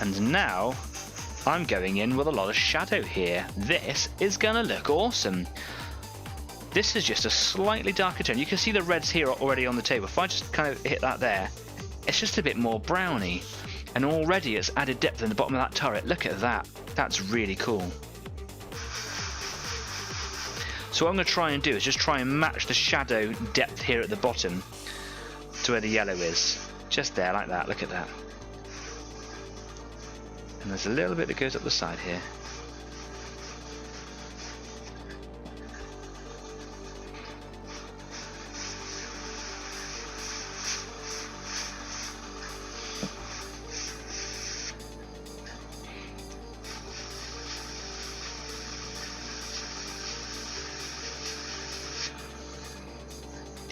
and now I'm going in with a lot of shadow here. This is gonna look awesome. This is just a slightly darker tone. You can see the reds here already on the table. If I just kind of hit that there, it's just a bit more browny, and already it's added depth in the bottom of that turret. Look at that. That's really cool. So what I'm going to try and do is just try and match the shadow depth here at the bottom to where the yellow is. Just there, like that. Look at that. And there's a little bit that goes up the side here.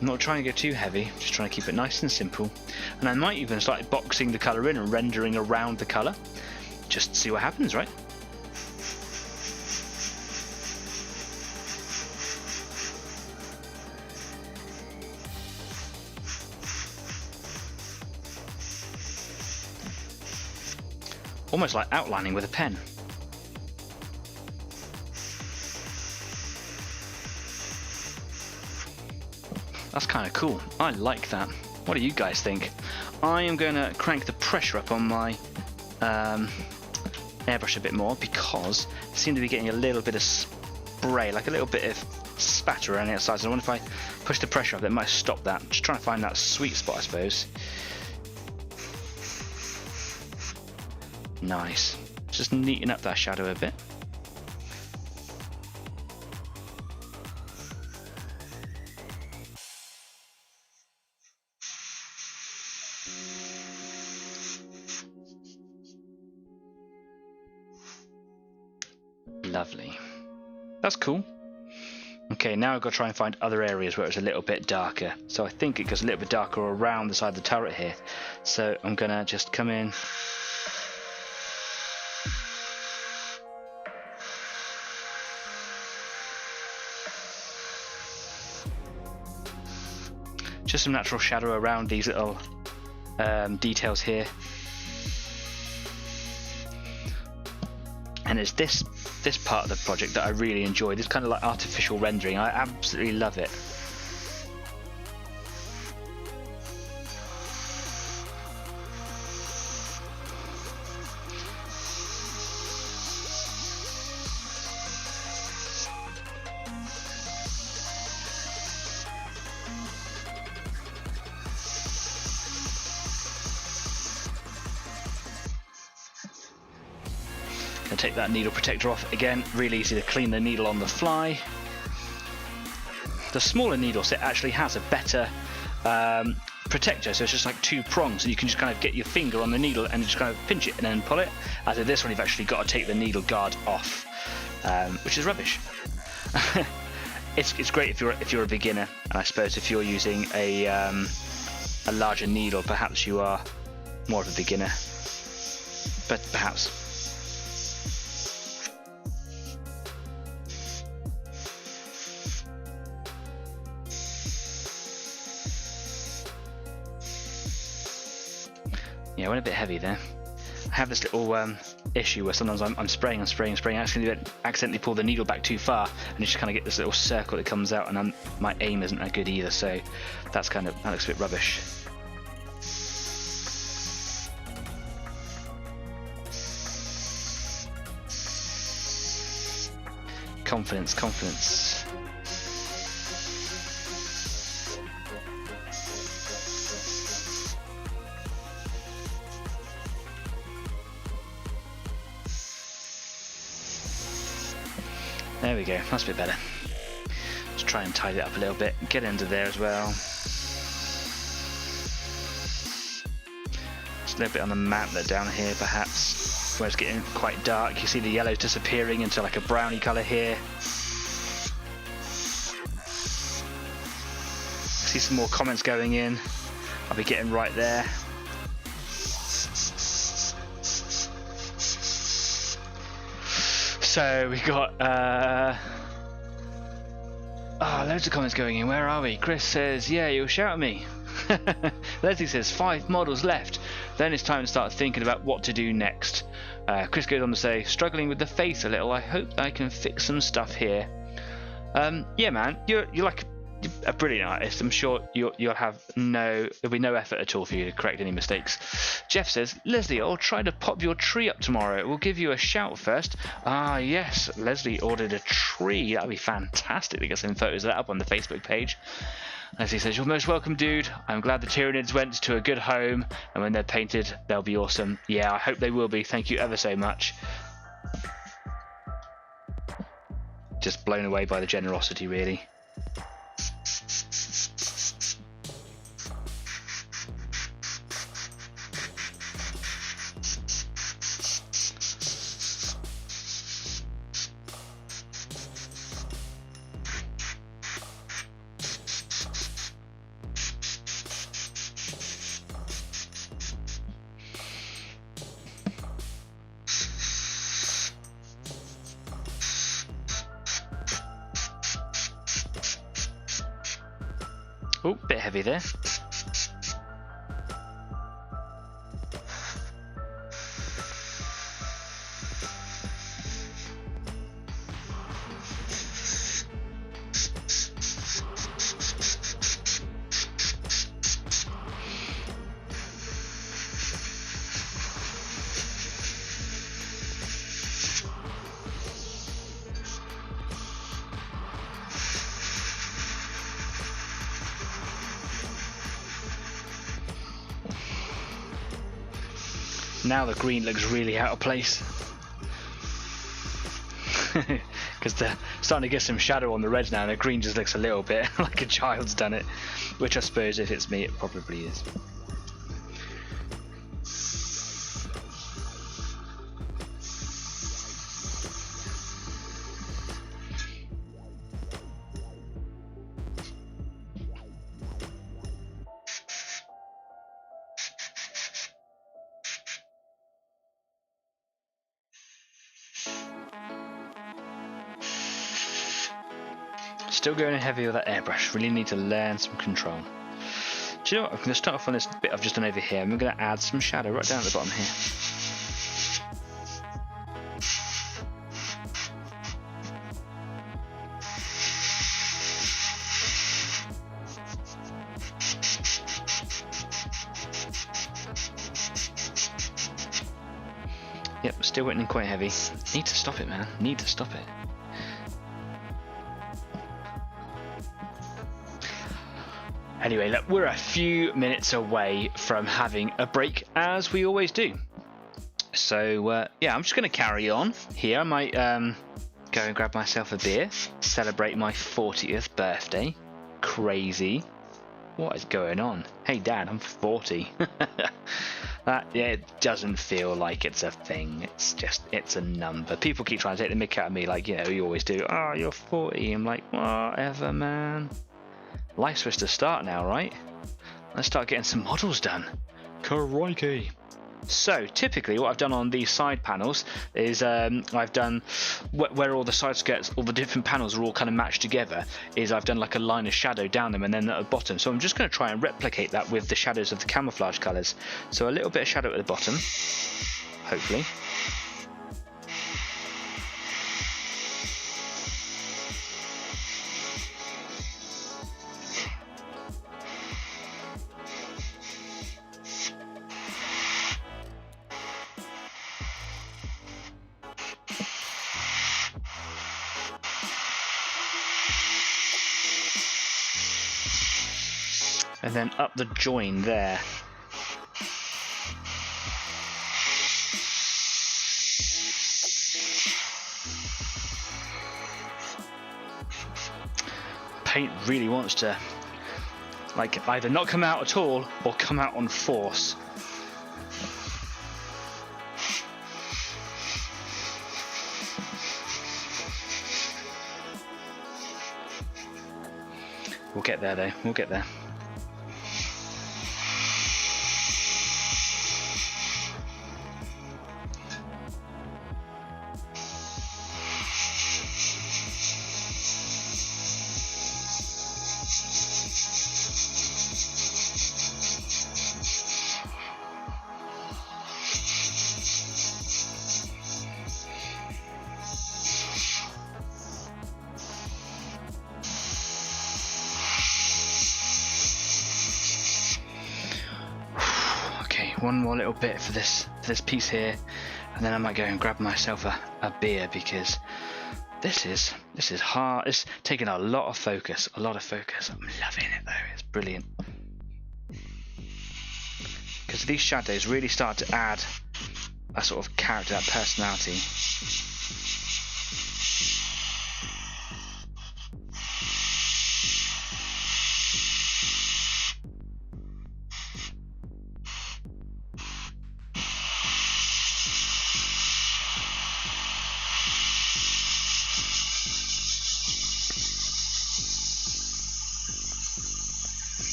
I'm not trying to go too heavy, just trying to keep it nice and simple. And I might even start boxing the colour in and rendering around the colour. Just see what happens, right? Almost like outlining with a pen. That's kind of cool. I like that. What do you guys think? I am going to crank the pressure up on my airbrush a bit more, because I seem to be getting a little bit of spray, like a little bit of spatter around the outside. So I wonder if I push the pressure up, it might stop that. Just trying to find that sweet spot, I suppose. Nice. Just neaten up that shadow a bit. Lovely. That's cool. Okay, now I've got to try and find other areas where it's a little bit darker. So I think it goes a little bit darker around the side of the turret here. So I'm going to just come in. Just some natural shadow around these little details here. And it's this part of the project that I really enjoy. This kind of like artificial rendering. I absolutely love it. Take that needle protector off again. Really easy to clean the needle on the fly. The smaller needle set actually has a better protector, so it's just like two prongs, and you can just kind of get your finger on the needle and just kind of pinch it and then pull it. As with this one, you've actually got to take the needle guard off, which is rubbish. It's great if you're a beginner, and I suppose if you're using a larger needle, perhaps you are more of a beginner. But perhaps. Yeah, I went a bit heavy there. I have this little issue where sometimes I'm spraying, accidentally pull the needle back too far, and you just kind of get this little circle that comes out, and my aim isn't that good either, so that looks a bit rubbish. Confidence, confidence. There we go, that's a bit better. Let's try and tidy it up a little bit, get into there as well. Just a little bit on the map there down here perhaps, where it's getting quite dark. You see the yellow disappearing into like a browny colour here. See some more comments going in, I'll be getting right there. So we got loads of comments going in. Where are we? Chris says, yeah, you'll shout at me. Leslie says 5 models left. Then it's time to start thinking about what to do next. Chris goes on to say, struggling with the face a little. I hope I can fix some stuff here. Yeah, man, you're like a brilliant artist. I'm sure there'll be no effort at all for you to correct any mistakes. Jeff says, Leslie, I'll try to pop your tree up tomorrow. We'll give you a shout first. Ah, yes, Leslie ordered a tree. That'd be fantastic to get some photos of that up on the Facebook page. Leslie says, you're most welcome, dude. I'm glad the Tyranids went to a good home, and when they're painted, they'll be awesome. Yeah, I hope they will be. Thank you ever so much. Just blown away by the generosity, really. Oh, bit heavy there. Now the green looks really out of place because they're starting to get some shadow on the reds now, and the green just looks a little bit like a child's done it, which I suppose if it's me it probably is. Still going in heavy with that airbrush. Really need to learn some control. Do you know what? I'm going to start off on this bit I've just done over here. I'm going to add some shadow right down at the bottom here. Yep, still wetting quite heavy. Need to stop it, man. Need to stop it. Anyway, look, we're a few minutes away from having a break, as we always do. So, yeah, I'm just going to carry on here. I might go and grab myself a beer, celebrate my 40th birthday. Crazy. What is going on? Hey, Dad, I'm 40. Yeah, it doesn't feel like it's a thing. It's a number. People keep trying to take the mick out of me, like, you know, you always do. Oh, you're 40. I'm like, whatever, man. Life's supposed to start now, right? Let's start getting some models done. Crikey. So, typically what I've done on these side panels is I've done, where all the side skirts, all the different panels are all kind of matched together, is I've done like a line of shadow down them and then at the bottom. So I'm just going to try and replicate that with the shadows of the camouflage colours. So a little bit of shadow at the bottom, hopefully. And then up the join there. Paint really wants to, like, either not come out at all or come out on force. We'll get there though, we'll get there. One more little bit for this piece here, and then I might go and grab myself a beer, because this is hard. It's taking a lot of focus. I'm loving it though. It's brilliant, because these shadows really start to add a sort of character, that personality.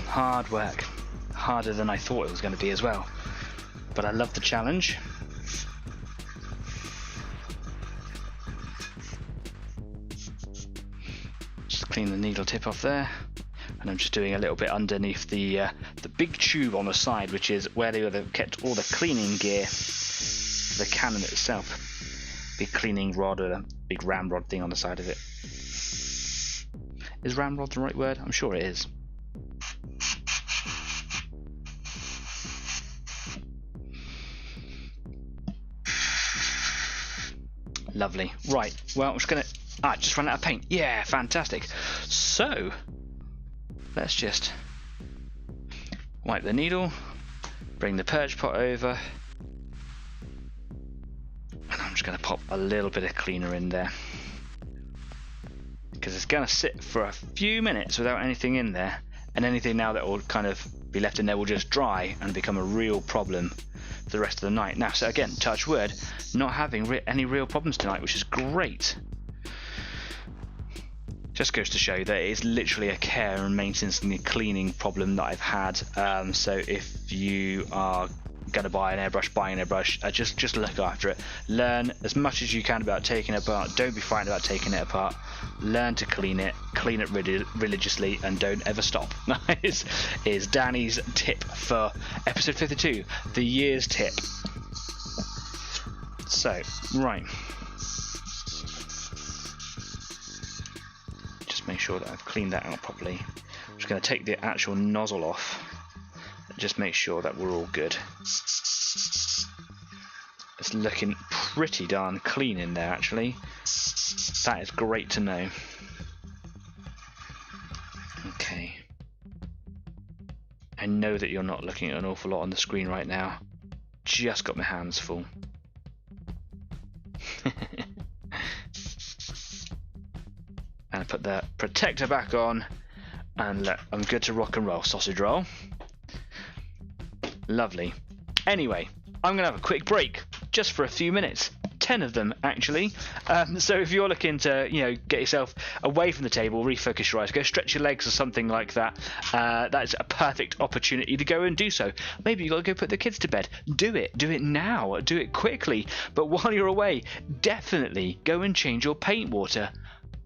Hard work, harder than I thought it was going to be as well, but I love the challenge. Just clean the needle tip off there, and I'm just doing a little bit underneath the big tube on the side, which is where they would have kept all the cleaning gear for the cannon itself. Big cleaning rod, or a big ramrod thing on the side of it. Is ramrod the right word? I'm sure it is. Lovely. Right, well, I'm just gonna just run out of paint. Yeah, fantastic. So let's just wipe the needle, bring the purge pot over, and I'm just gonna pop a little bit of cleaner in there, because it's going to sit for a few minutes without anything in there, and anything now that will kind of be left in there will just dry and become a real problem for the rest of the night. Now, so again, touch wood, not having any real problems tonight, which is great. Just goes to show you that it is literally a care and maintenance and cleaning problem that I've had. So if you are going to buy an airbrush, just look after it. Learn as much as you can about taking it apart. Don't be frightened about taking it apart. Learn to clean it religiously, and don't ever stop. is Danny's tip for episode 52, the year's tip. So, right. Just make sure that I've cleaned that out properly. I'm just going to take the actual nozzle off. Just make sure that we're all good. It's looking pretty darn clean in there, actually. That is great to know. Okay. I know that you're not looking at an awful lot on the screen right now. Just got my hands full. And put the protector back on, and I'm good to rock and roll. Sausage roll. Lovely. Anyway, I'm going to have a quick break, just for a few minutes. 10 of them, actually. So if you're looking to, get yourself away from the table, refocus your eyes, go stretch your legs or something like that, that's a perfect opportunity to go and do so. Maybe you've got to go put the kids to bed. Do it. Do it now. Do it quickly. But while you're away, definitely go and change your paint water.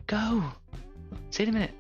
Go. See you in a minute.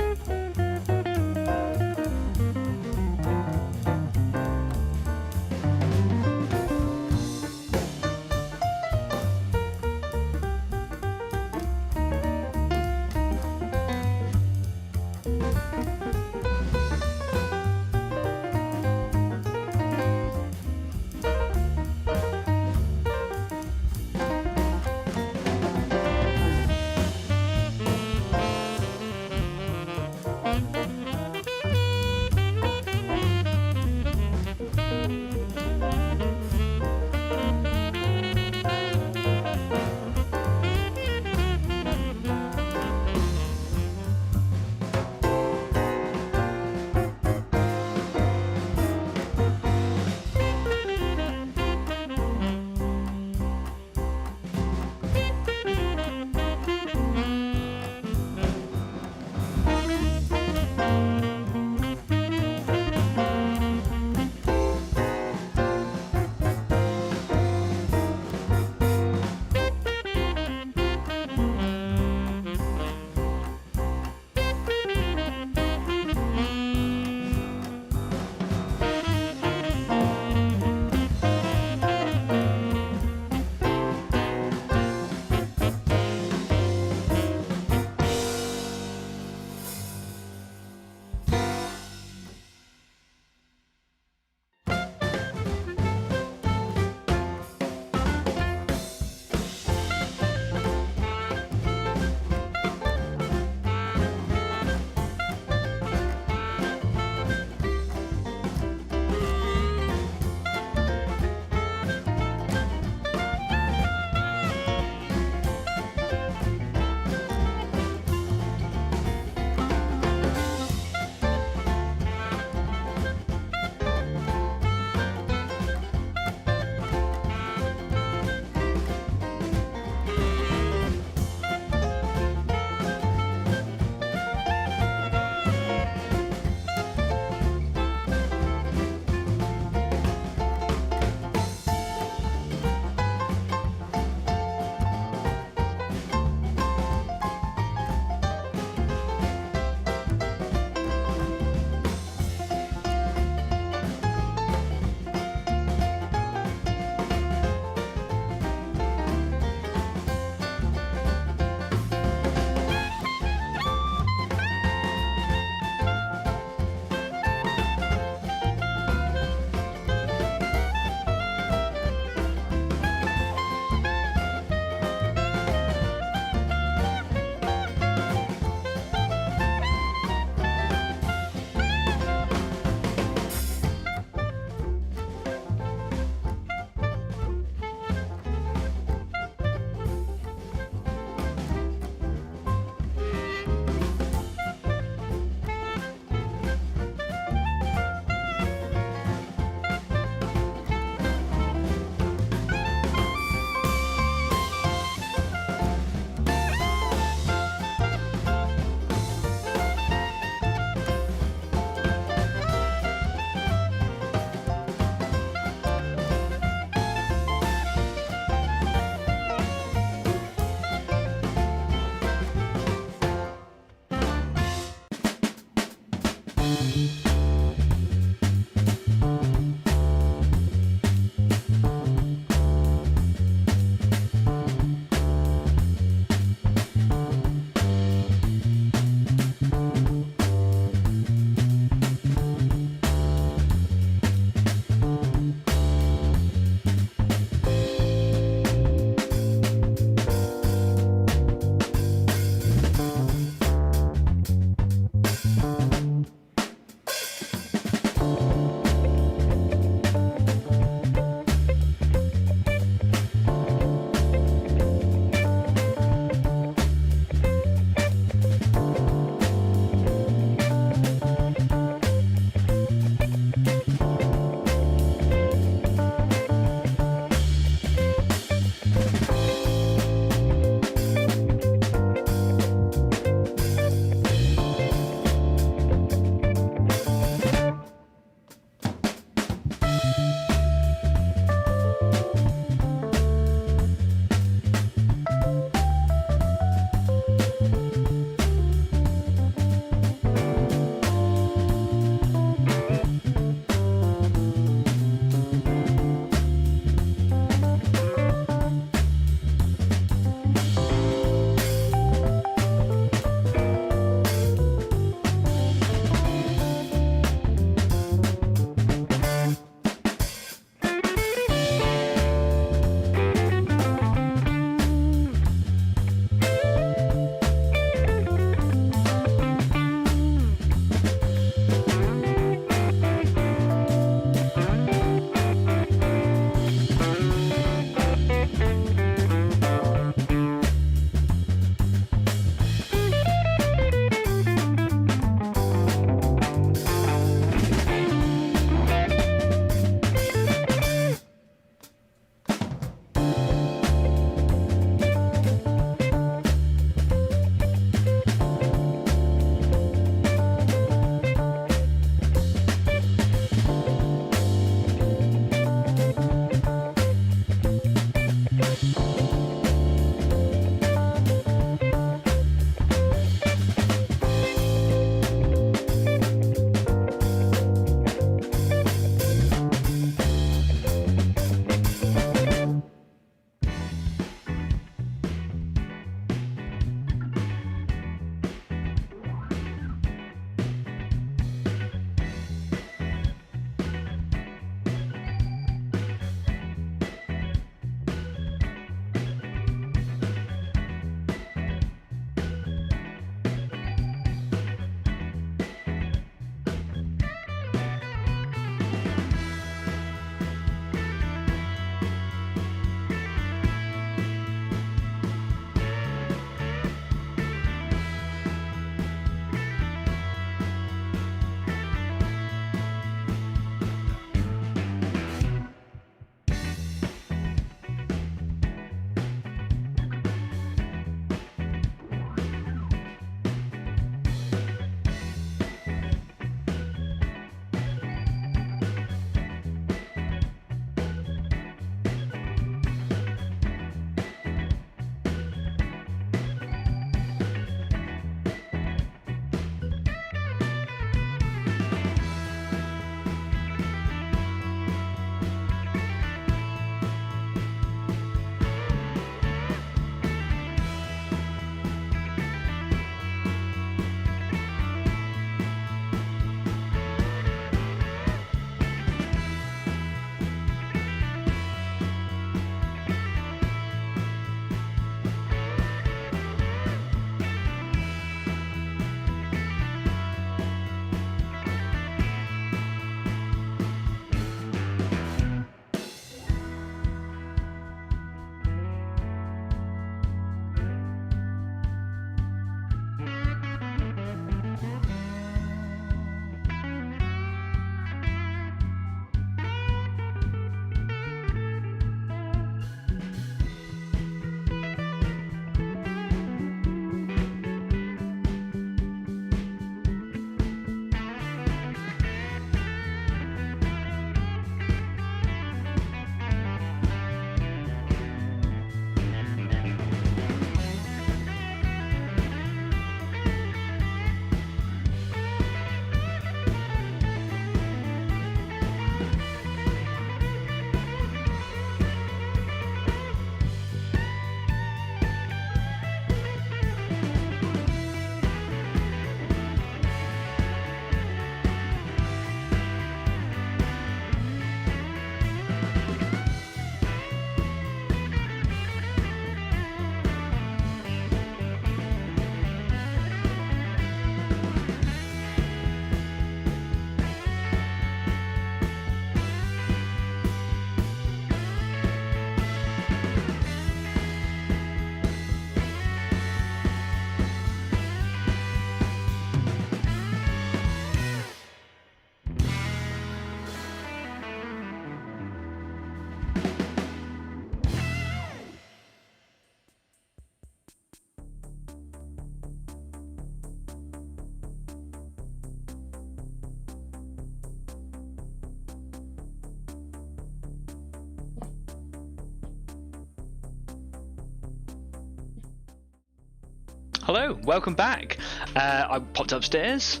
Hello, welcome back. I popped upstairs,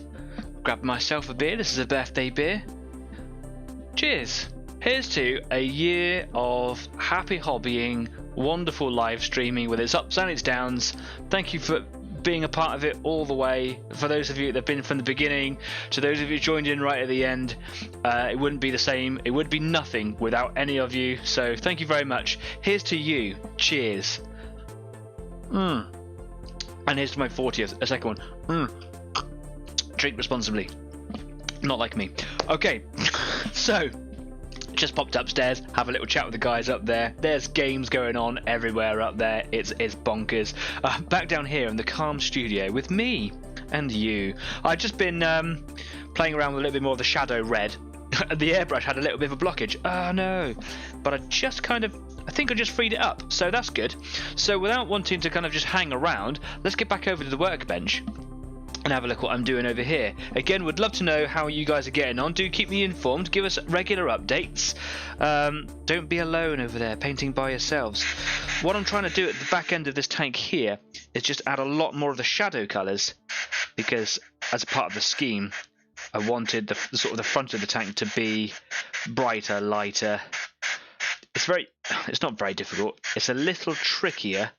grabbed myself a beer. This is a birthday beer. Cheers. Here's to a year of happy hobbying, wonderful live streaming with its ups and its downs. Thank you for being a part of it all the way. For those of you that have been from the beginning, to those of you who joined in right at the end, it wouldn't be the same. It would be nothing without any of you. So thank you very much. Here's to you. Cheers. And here's to my 40th, a second one. Drink responsibly. Not like me. Okay, so just popped upstairs, have a little chat with the guys up there. There's games going on everywhere up there. It's bonkers. Back down here in the calm studio with me and you. I've just been playing around with a little bit more of the shadow red. The airbrush had a little bit of a blockage. Oh no. But I think I just freed it up, so that's good. So without wanting to kind of just hang around, let's get back over to the workbench and have a look what I'm doing over here. Again, would love to know how you guys are getting on. Do keep me informed. Give us regular updates. Don't be alone over there painting by yourselves. What I'm trying to do at the back end of this tank here is just add a lot more of the shadow colours, because as a part of the scheme, I wanted the sort of the front of the tank to be brighter, lighter. It's not very difficult. It's a little trickier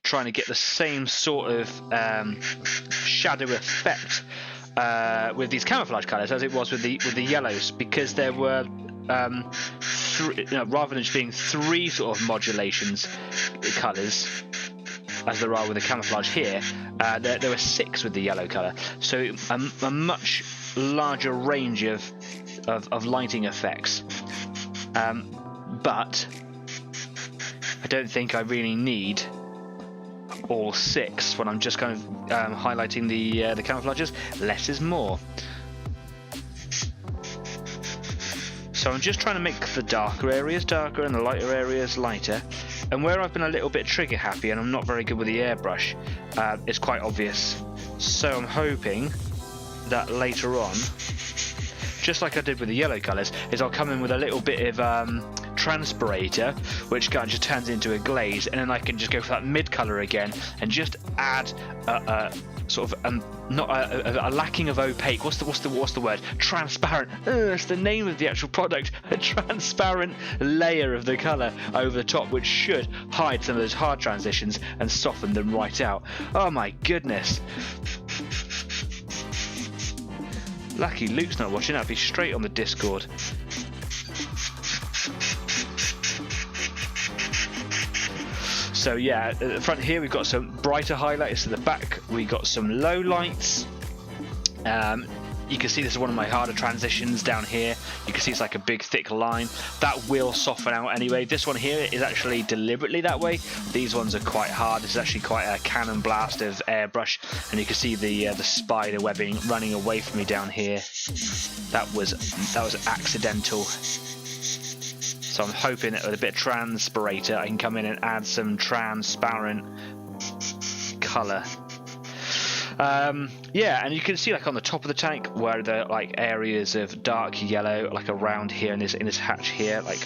trying to get the same sort of shadow effect with these camouflage colours as it was with the yellows, because there were rather than just being 3 sort of modulations colours as there are with the camouflage here, there were 6 with the yellow colour, so a much larger range of lighting effects. But I don't think I really need all 6 when I'm just kind of highlighting the camouflages. Less is more. So I'm just trying to make the darker areas darker and the lighter areas lighter. And where I've been a little bit trigger happy and I'm not very good with the airbrush, it's quite obvious. So I'm hoping that later on, just like I did with the yellow colours, is I'll come in with a little bit of transpirator, which kind of just turns into a glaze, and then I can just go for that mid colour again and just add sort of not a lacking of opaque. What's the word? Transparent. That's the name of the actual product. A transparent layer of the colour over the top, which should hide some of those hard transitions and soften them right out. Oh my goodness. Lucky Luke's not watching. That'd be straight on the Discord. So yeah, at the front here we've got some brighter highlights. At the back we got some low lights. You can see this is one of my harder transitions down here. You can see it's like a big thick line. That will soften out anyway. This one here is actually deliberately that way. These ones are quite hard. This is actually quite a cannon blast of airbrush, and you can see the spider webbing running away from me down here. That was accidental. So I'm hoping that with a bit of transpirator I can come in and add some transparent colour. Yeah, and you can see like on the top of the tank where the like areas of dark yellow, like around here in this hatch here, like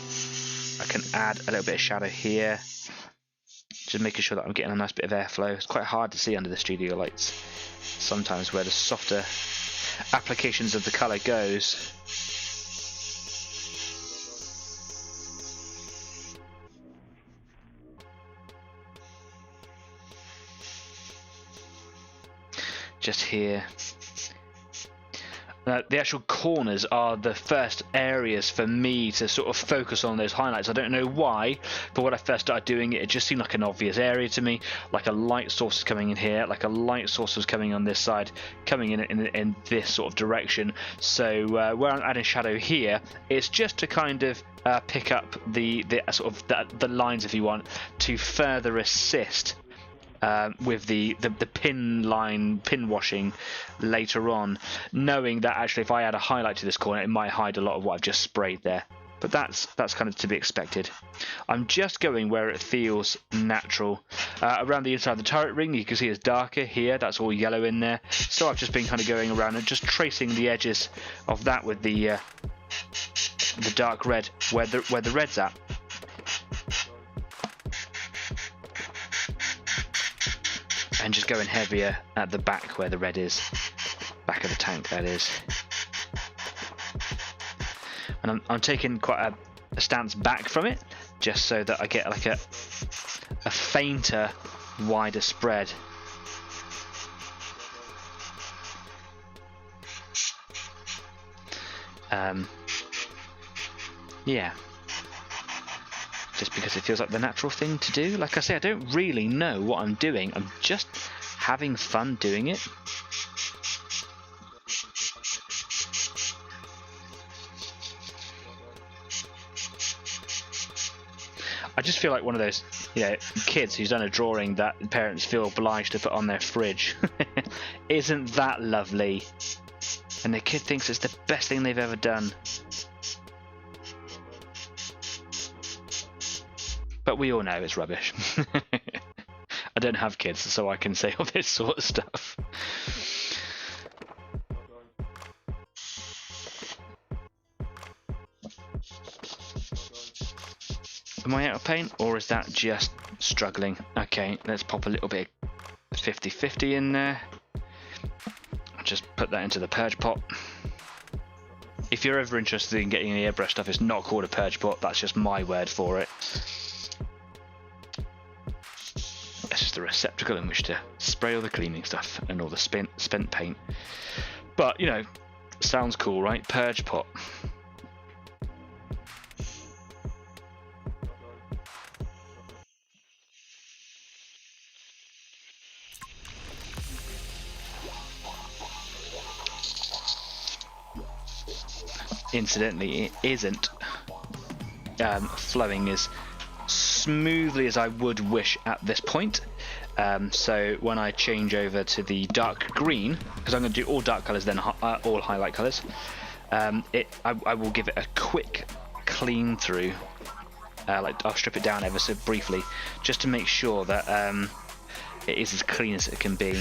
I can add a little bit of shadow here, just making sure that I'm getting a nice bit of airflow. It's quite hard to see under the studio lights sometimes where the softer applications of the colour goes. Just here. The actual corners are the first areas for me to sort of focus on those highlights. I don't know why, but when I first started doing it, it just seemed like an obvious area to me. Like a light source is coming in here, like a light source was coming on this side, coming in this sort of direction. So where I'm adding shadow here, it's just to kind of pick up the sort of the lines, if you want, to further assist with the pin washing later on, knowing that actually if I add a highlight to this corner it might hide a lot of what I've just sprayed there, but that's kind of to be expected. I'm just going where it feels natural. Around the inside of the turret ring you can see it's darker here, that's all yellow in there, so I've just been kind of going around and just tracing the edges of that with the dark red where the red's at. and just going heavier at the back where the red is, back of the tank that is. And I'm taking quite a stance back from it, just so that I get like a fainter, wider spread. Yeah, just because it feels like the natural thing to do. Like I say, I don't really know what I'm doing. I'm just having fun doing it. I just feel like one of those, kids who's done a drawing that parents feel obliged to put on their fridge. Isn't that lovely? And the kid thinks it's the best thing they've ever done. But we all know it's rubbish. I don't have kids, so I can say all this sort of stuff. Am I out of paint, or is that just struggling? Okay, let's pop a little bit 50-50 in there. I'll just put that into the purge pot. If you're ever interested in getting any airbrush stuff, it's not called a purge pot, that's just my word for it. It's just a receptacle in which to spray all the cleaning stuff and all the spent paint. But, sounds cool, right? Purge pot. Incidentally, it isn't flowing as smoothly as I would wish at this point. So when I change over to the dark green, because I'm going to do all dark colours then all highlight colours, I will give it a quick clean through. I'll strip it down ever so briefly, just to make sure that it is as clean as it can be.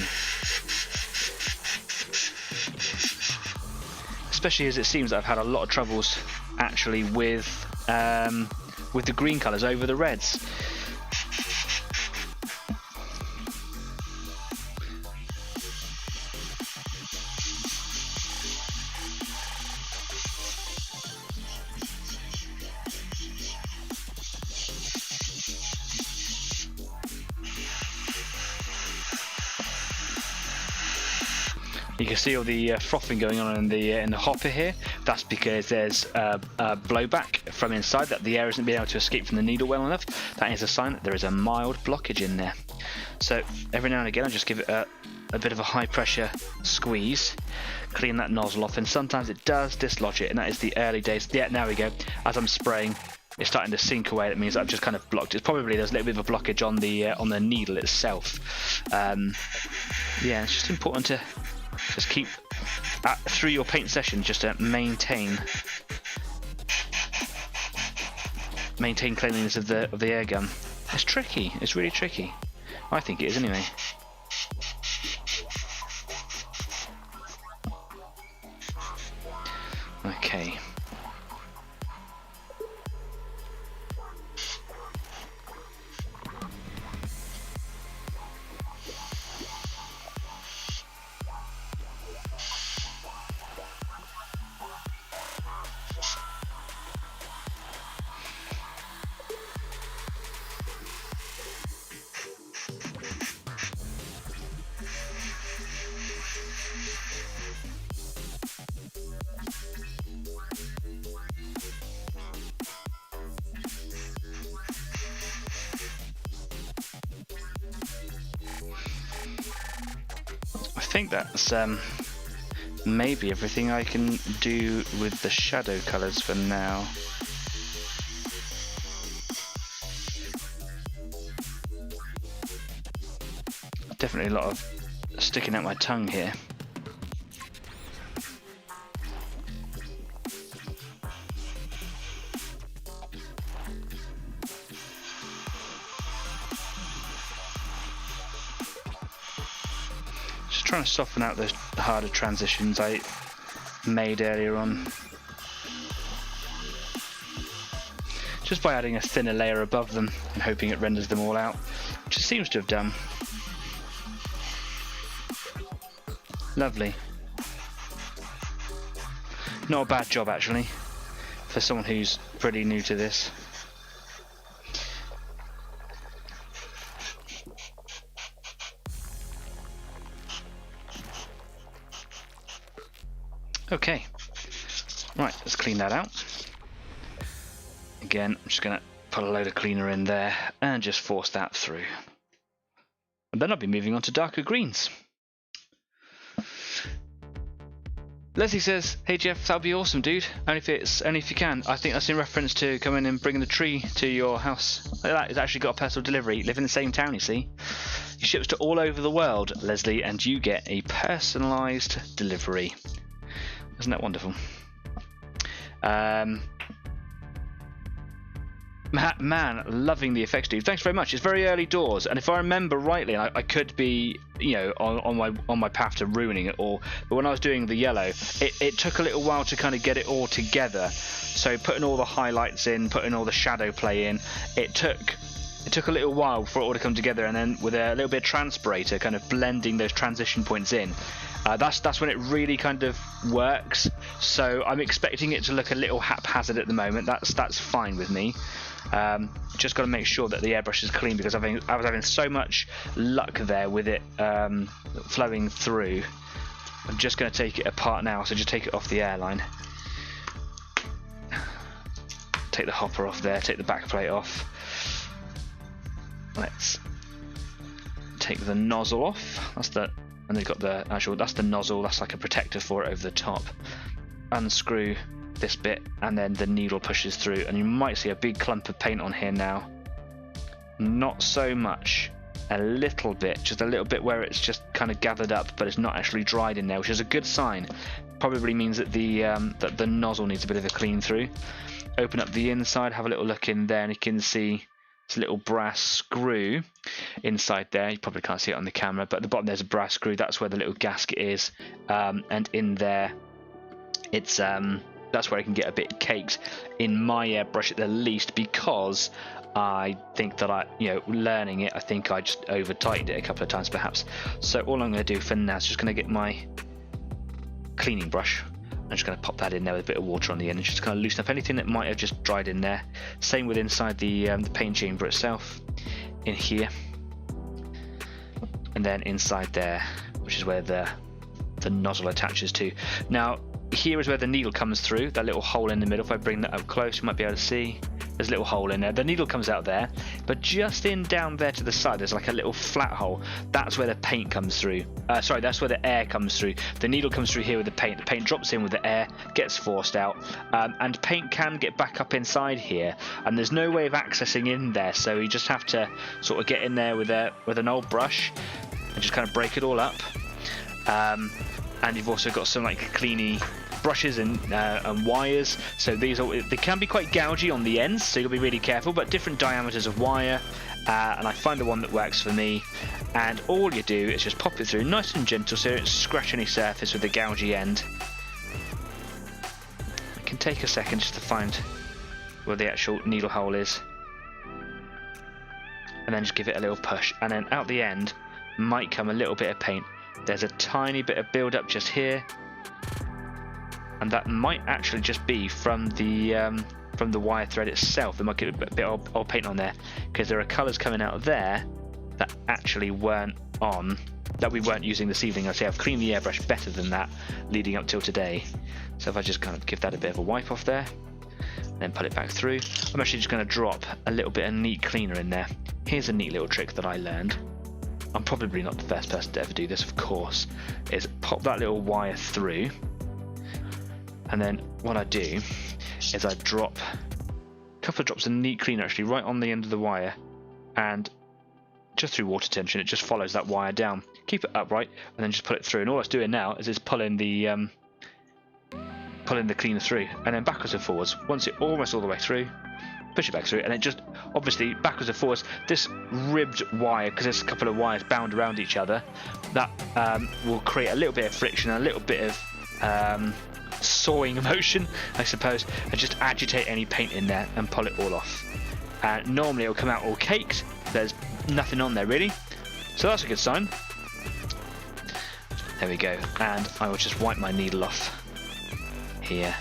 Especially as it seems that I've had a lot of troubles actually with the green colours over the reds. You can see all the frothing going on in the hopper here. That's because there's a blowback from inside, that the air isn't being able to escape from the needle well enough. That is a sign that there is a mild blockage in there. So every now and again I just give it a bit of a high pressure squeeze, clean that nozzle off, and sometimes it does dislodge it, and that is the early days. Yeah, now we go. As I'm spraying, it's starting to sink away. That means I've just kind of blocked. It's probably there's a little bit of a blockage on the needle itself. Yeah, it's just important to just keep through your paint session, just to maintain cleanliness of the air gun. It's tricky. It's really tricky. I think it is anyway. Okay. I think that's maybe everything I can do with the shadow colours for now. Definitely a lot of sticking out my tongue here. Trying to soften out those harder transitions I made earlier on, just by adding a thinner layer above them and hoping it renders them all out, which it seems to have done. Lovely. Not a bad job actually, for someone who's pretty new to this. Okay, right, let's clean that out. Again, I'm just going to put a load of cleaner in there and just force that through. And then I'll be moving on to darker greens. Leslie says, "Hey Jeff, that'll be awesome, dude. Only if you can." I think that's in reference to coming and bringing the tree to your house. That has actually got a personal delivery. Live in the same town, you see. He ships to all over the world, Leslie, and you get a personalised delivery. Isn't that wonderful? Man, loving the effects, dude. Thanks very much. It's very early doors, and if I remember rightly, I could be, you know, on my path to ruining it all. But when I was doing the yellow, it took a little while to kind of get it all together. So putting all the highlights in, putting all the shadow play in, it took a little while for it all to come together, and then with a little bit of transpirator, kind of blending those transition points in. That's when it really kind of works. So I'm expecting it to look a little haphazard at the moment. That's fine with me. Just got to make sure that the airbrush is clean, because I was having so much luck there with it flowing through. I'm just going to take it apart now, so just take it off the airline. Take the hopper off there, take the back plate off. Let's take the nozzle off. And they've got the actual, that's the nozzle, that's like a protector for it over the top. Unscrew this bit, and then the needle pushes through, and you might see a big clump of paint on here now. Not so much, a little bit, just a little bit where it's just kind of gathered up, but it's not actually dried in there, which is a good sign. Probably means that the nozzle needs a bit of a clean through. Open up the inside, have a little look in there, and you can see this little brass screw inside there. You probably can't see it on the camera, but at the bottom there's a brass screw. That's where the little gasket is, and in there it's that's where it can get a bit caked in my airbrush at the least, because I think that learning it, I think I just over tightened it a couple of times perhaps. So all I'm going to do for now is just going to get my cleaning brush. I'm just going to pop that in there with a bit of water on the end and just kind of loosen up anything that might have just dried in there. Same with inside the paint chamber itself, in here, and then inside there, which is where the nozzle attaches to. Now here is where the needle comes through, that little hole in the middle. If I bring that up close, you might be able to see there's a little hole in there. The needle comes out there, but just in down there to the side there's like a little flat hole. That's where the paint comes through. Sorry, that's where the air comes through. The needle comes through here with the paint. The paint drops in with the air, gets forced out, and paint can get back up inside here, and there's no way of accessing in there, so you just have to sort of get in there with an old brush and just kind of break it all up. And you've also got some like cleany brushes and wires, so they can be quite gougy on the ends, so you'll be really careful, but different diameters of wire, and I find the one that works for me, and all you do is just pop it through nice and gentle so you don't scratch any surface with the gougy end. It can take a second just to find where the actual needle hole is, and then just give it a little push, and then out the end might come a little bit of paint. There's a tiny bit of build up just here, and that might actually just be from the wire thread itself. There might get a bit of old paint on there, because there are colours coming out of there that actually weren't on, that we weren't using this evening. I say I've cleaned the airbrush better than that leading up till today. So if I just kind of give that a bit of a wipe off there, then put it back through, I'm actually just going to drop a little bit of neat cleaner in there. Here's a neat little trick that I learned. I'm probably not the first person to ever do this, of course, is pop that little wire through, and then what I do is I drop a couple of drops of neat cleaner actually right on the end of the wire, and just through water tension it just follows that wire down. Keep it upright and then just pull it through, and all it's doing now is it's pulling the cleaner through, and then backwards and forwards. Once it's almost all the way through, push it back through, and it just obviously backwards and forwards. This ribbed wire, because there's a couple of wires bound around each other, that will create a little bit of friction, a little bit of sawing motion, I suppose, and just agitate any paint in there and pull it all off. Normally it'll come out all caked, there's nothing on there really, so that's a good sign. There we go. And I will just wipe my needle off here.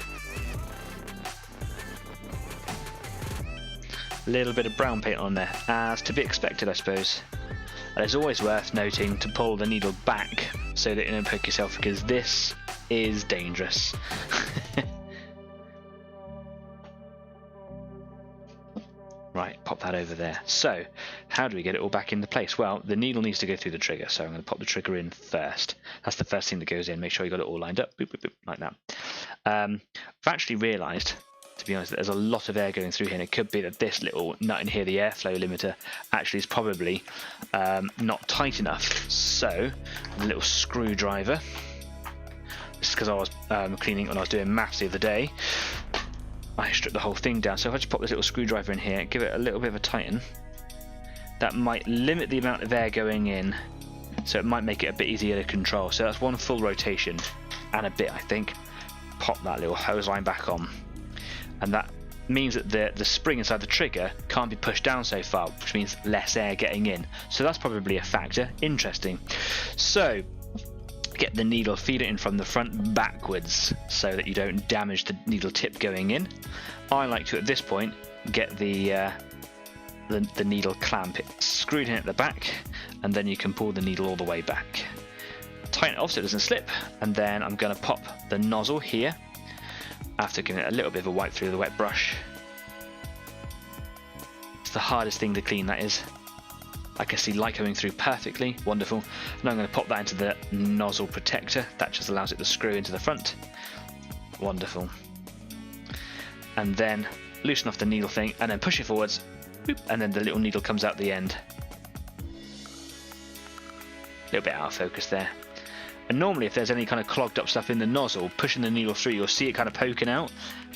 A little bit of brown paint on there, as to be expected, I suppose. And it's always worth noting to pull the needle back so that you don't poke yourself, because this is dangerous. Right, pop that over there. So, how do we get it all back into place? Well, the needle needs to go through the trigger, so I'm going to pop the trigger in first. That's the first thing that goes in. Make sure you got it all lined up, boop, boop, boop, like that. I've actually realised, to be honest, that there's a lot of air going through here, and it could be that this little nut in here, the airflow limiter, actually is probably not tight enough. So, a little screwdriver. This is because I was cleaning when I was doing maths the other day. I stripped the whole thing down, so if I just pop this little screwdriver in here, give it a little bit of a tighten, that might limit the amount of air going in, so it might make it a bit easier to control. So that's one full rotation and a bit, I think. Pop that little hose line back on, and that means that the spring inside the trigger can't be pushed down so far, which means less air getting in. So that's probably a factor. Interesting. So get the needle, feed it in from the front backwards so that you don't damage the needle tip going in. I like to, at this point, get the needle clamp screwed in at the back, and then you can pull the needle all the way back. Tighten it off so it doesn't slip, and then I'm going to pop the nozzle here after giving it a little bit of a wipe through the wet brush. It's the hardest thing to clean, that is. I can see light coming through perfectly, wonderful. Now I'm going to pop that into the nozzle protector. That just allows it to screw into the front. Wonderful. And then loosen off the needle thing and then push it forwards, boop, and then the little needle comes out the end. A little bit out of focus there. And normally if there's any kind of clogged up stuff in the nozzle, pushing the needle through, you'll see it kind of poking out,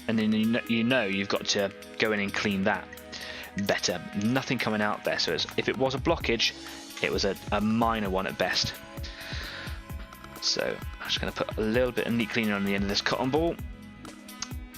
and then you know you've got to go in and clean that better. Nothing coming out there, so if it was a blockage, it was a minor one at best. So I'm just going to put a little bit of neat cleaner on the end of this cotton ball,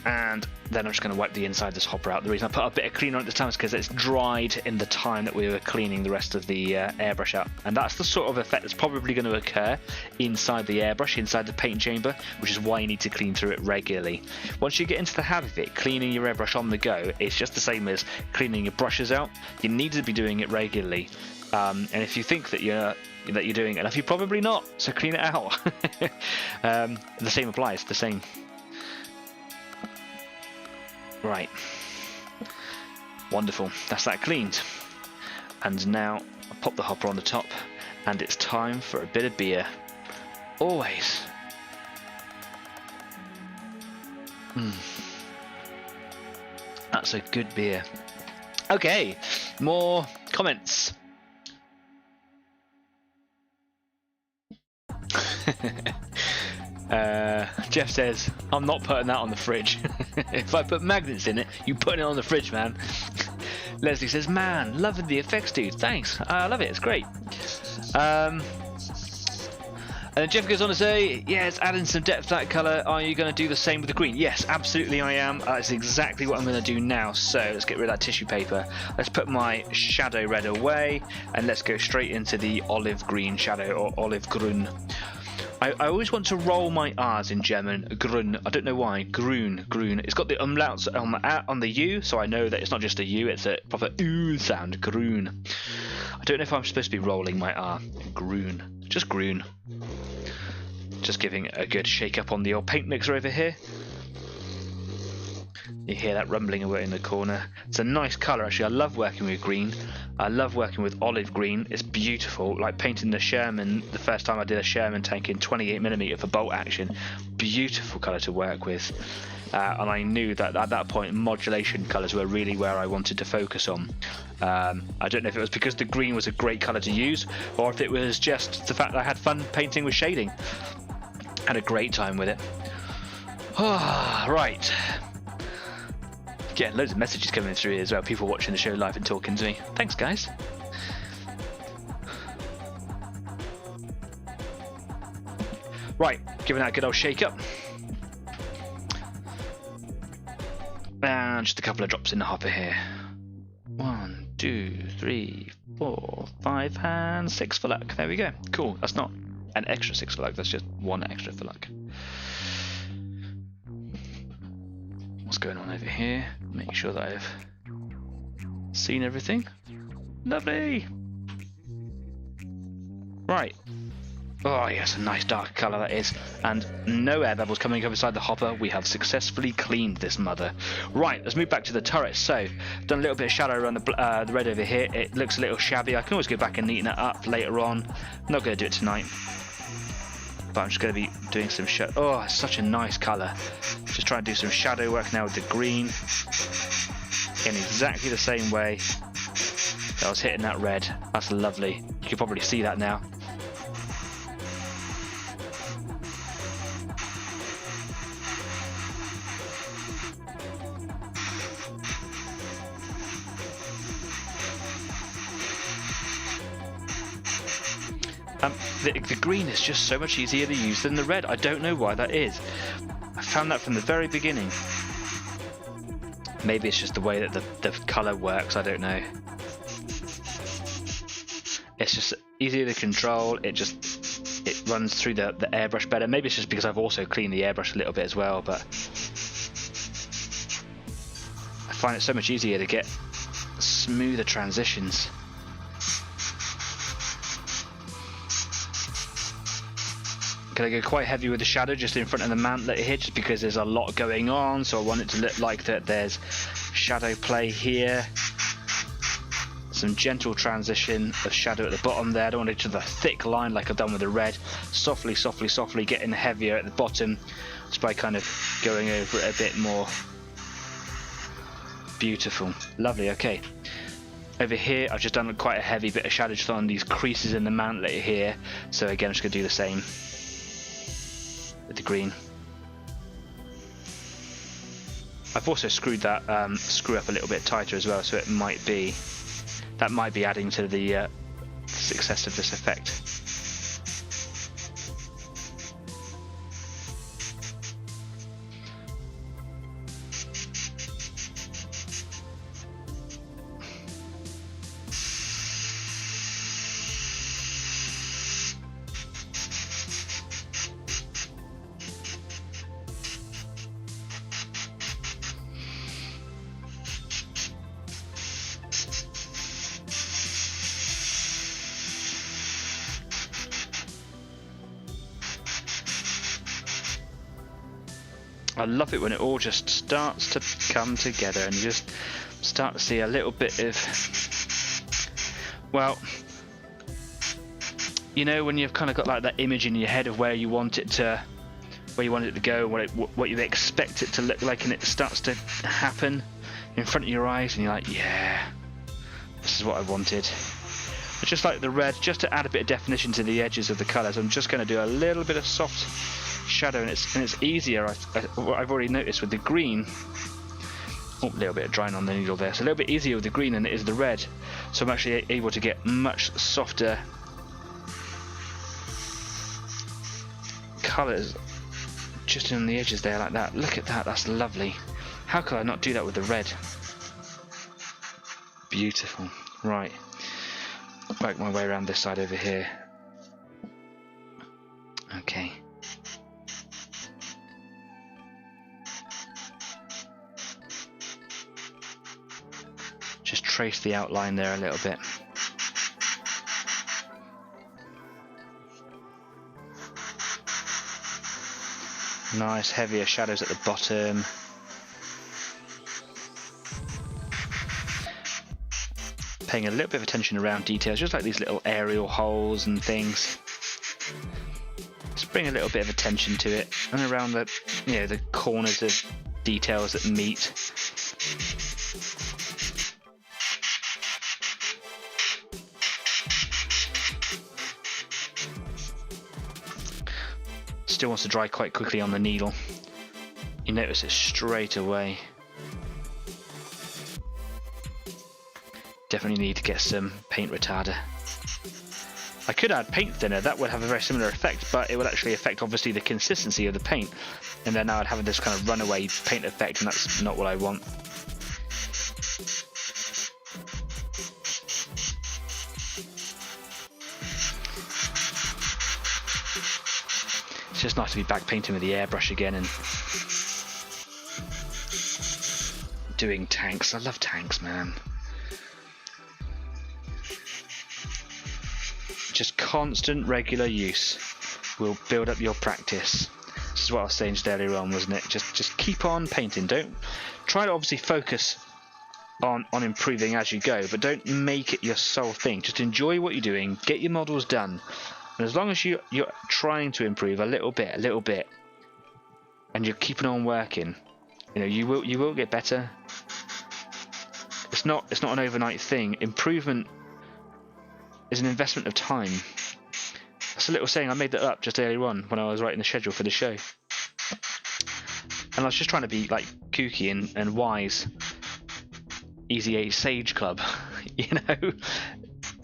and then I'm just going to wipe the inside of this hopper out. The reason I put a bit of cleaner on it this time is because it's dried in the time that we were cleaning the rest of the airbrush out, and that's the sort of effect that's probably going to occur inside the airbrush, inside the paint chamber, which is why you need to clean through it regularly. Once you get into the habit of it, cleaning your airbrush on the go, it's just the same as cleaning your brushes out. You need to be doing it regularly, and if you think that you're doing it enough, you're probably not, so clean it out. The same applies, the same. Right, wonderful, that's that cleaned. And now I pop the hopper on the top, and it's time for a bit of beer. Always. That's a good beer. Okay, more comments. Jeff says, I'm not putting that on the fridge. If I put magnets in it, you put it on the fridge, man. Leslie says, man, loving the effects, dude. Thanks. I love it. It's great. And Jeff goes on to say, yeah, it's adding some depth to that colour. Are you going to do the same with the green? Yes, absolutely I am. That's exactly what I'm going to do now. So let's get rid of that tissue paper. Let's put my shadow red away, and let's go straight into the olive green shadow, or olive grün. I always want to roll my R's in German. Grün. I don't know why. Grün. Grün. It's got the umlauts on the U, so I know that it's not just a U, it's a proper U sound. Grün. I don't know if I'm supposed to be rolling my R. Grün. Just grün. Just giving a good shake up on the old paint mixer over here. You hear that rumbling away in the corner. It's a nice colour, actually. I love working with green. I love working with olive green. It's beautiful. Like painting the Sherman, the first time I did a Sherman tank in 28mm for bolt action. Beautiful colour to work with. And I knew that at that point modulation colours were really where I wanted to focus on. I don't know if it was because the green was a great colour to use, or if it was just the fact that I had fun painting with shading. Had a great time with it. Right. Getting loads of messages coming through here as well. People watching the show live and talking to me. Thanks, guys. Right, giving that a good old shake up. And just a couple of drops in the hopper here. 1, 2, 3, 4, 5, and 6 for luck. There we go. Cool. That's not an extra 6 for luck. That's just 1 extra for luck. What's going on over here? Make sure that I've seen everything. Lovely! Right. Oh yes, a nice dark colour that is. And no air bubbles coming up inside the hopper. We have successfully cleaned this mother. Right, let's move back to the turret. So, done a little bit of shadow around the red over here. It looks a little shabby. I can always go back and neaten it up later on. I'm not going to do it tonight. But I'm just going to be doing some shadow. Oh, it's such a nice colour. Just trying to do some shadow work now with the green. In exactly the same way that I was hitting that red. That's lovely. You can probably see that now. The green is just so much easier to use than the red. I don't know why that is. I found that from the very beginning. Maybe it's just the way that the colour works, I don't know. It's just easier to control, it runs through the airbrush better. Maybe it's just because I've also cleaned the airbrush a little bit as well, but I find it so much easier to get smoother transitions. Gonna go quite heavy with the shadow just in front of the mantlet here, just because there's a lot going on, so I want it to look like that there's shadow play here. Some gentle transition of shadow at the bottom there. I don't want it to the thick line like I've done with the red. Softly, softly, softly getting heavier at the bottom, just by kind of going over it a bit more. Beautiful, lovely. Okay, over here I've just done quite a heavy bit of shadow just on these creases in the mantlet here, so again I'm just going to do the same with the green. I've also screwed that screw up a little bit tighter as well, so it might be adding to the success of this effect. I love it when it all just starts to come together and you just start to see a little bit of, well, you know, when you've kind of got like that image in your head of where you want it to go, what you expect it to look like, and it starts to happen in front of your eyes and you're like, yeah, this is what I wanted. But just like the red, just to add a bit of definition to the edges of the colours, I'm just going to do a little bit of soft shadow, and it's easier. I've already noticed with the green. Oh, a little bit of drying on the needle there. So a little bit easier with the green than it is the red. So I'm actually able to get much softer colours just in the edges there like that. Look at that, that's lovely. How could I not do that with the red? Beautiful. Right. Work my way around this side over here. Okay. Just trace the outline there a little bit. Nice heavier shadows at the bottom. Paying a little bit of attention around details, just like these little aerial holes and things. Just bring a little bit of attention to it, and around the, you know, the corners of details that meet. Still wants to dry quite quickly on the needle. You notice it straight away. Definitely need to get some paint retarder. I could add paint thinner, that would have a very similar effect, but it would actually affect obviously the consistency of the paint, and then I would have this kind of runaway paint effect, and that's not what I want. It's just nice to be back painting with the airbrush again and doing tanks. I love tanks, man. Just constant regular use will build up your practice. This is what I was saying just earlier on, wasn't it? Just keep on painting. Don't try to obviously focus on improving as you go, but don't make it your sole thing. Just enjoy what you're doing, get your models done, and as long as you're trying to improve a little bit, and you're keeping on working, you know, you will get better. It's not an overnight thing. Improvement is an investment of time. That's a little saying, I made that up just earlier on when I was writing the schedule for the show, and I was just trying to be like kooky and wise. Easy Age Sage Club, you know,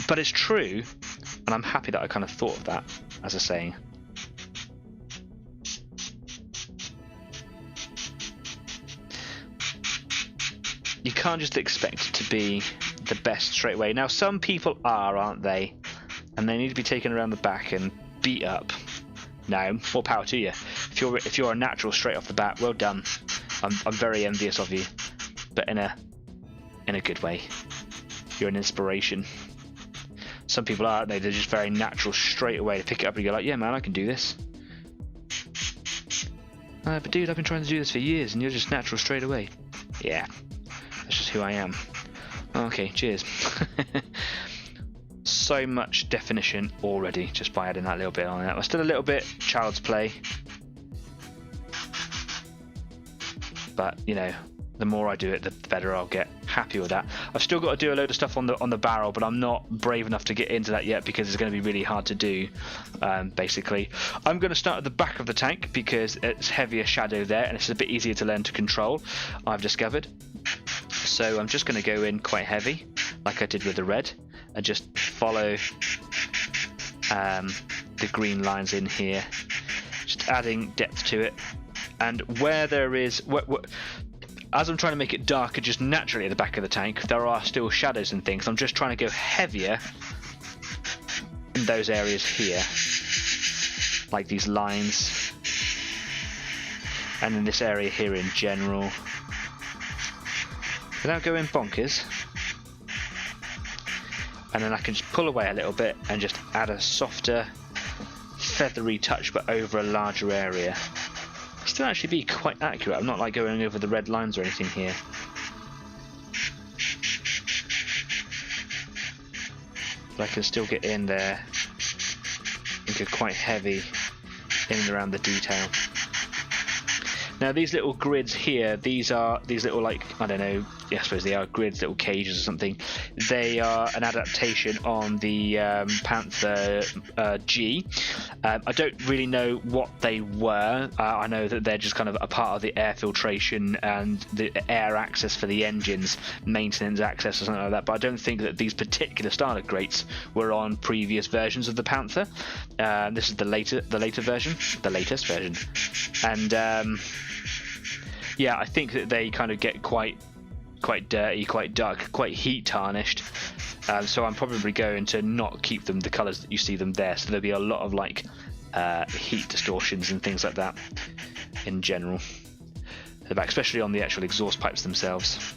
but it's true, and I'm happy that I kind of thought of that as a saying. You can't just expect to be the best straight away. Now, some people are, aren't they? And they need to be taken around the back and beat up. No, more power to you. If you're a natural straight off the bat, well done. I'm very envious of you, but in a good way. You're an inspiration. Some people aren't they? They're just very natural straight away. They pick it up and you go like, yeah man, I can do this. But dude, I've been trying to do this for years and you're just natural straight away. Yeah, that's just who I am. Okay, cheers. So much definition already just by adding that little bit on that. Still a little bit child's play, but you know, the more I do it, the better I'll get. Happy with that. I've still got to do a load of stuff on the barrel, but I'm not brave enough to get into that yet because it's going to be really hard to do. Basically, I'm going to start at the back of the tank because it's heavier shadow there and it's a bit easier to learn to control, I've discovered. So I'm just going to go in quite heavy, like I did with the red, and just follow the green lines in here, just adding depth to it. And where there is as I'm trying to make it darker just naturally at the back of the tank, there are still shadows and things. I'm just trying to go heavier in those areas here, like these lines, and in this area here in general, without going bonkers. And then I can just pull away a little bit and just add a softer, feathery touch, but over a larger area. Still actually be quite accurate. I'm not like going over the red lines or anything here. But I can still get in there and go quite heavy in and around the detail. Now these little grids here, these little, like, I don't know, yeah, I suppose they are grids, little cages or something. They are an adaptation on the Panther G. I don't really know what they were. I know that they're just kind of a part of the air filtration and the air access for the engines, maintenance access or something like that, but I don't think that these particular style of grates were on previous versions of the Panther. This is the latest version. And yeah, I think that they kind of get quite dirty, quite dark, quite heat tarnished. So I'm probably going to not keep them the colours that you see them there. So there'll be a lot of like heat distortions and things like that in general, especially on the actual exhaust pipes themselves.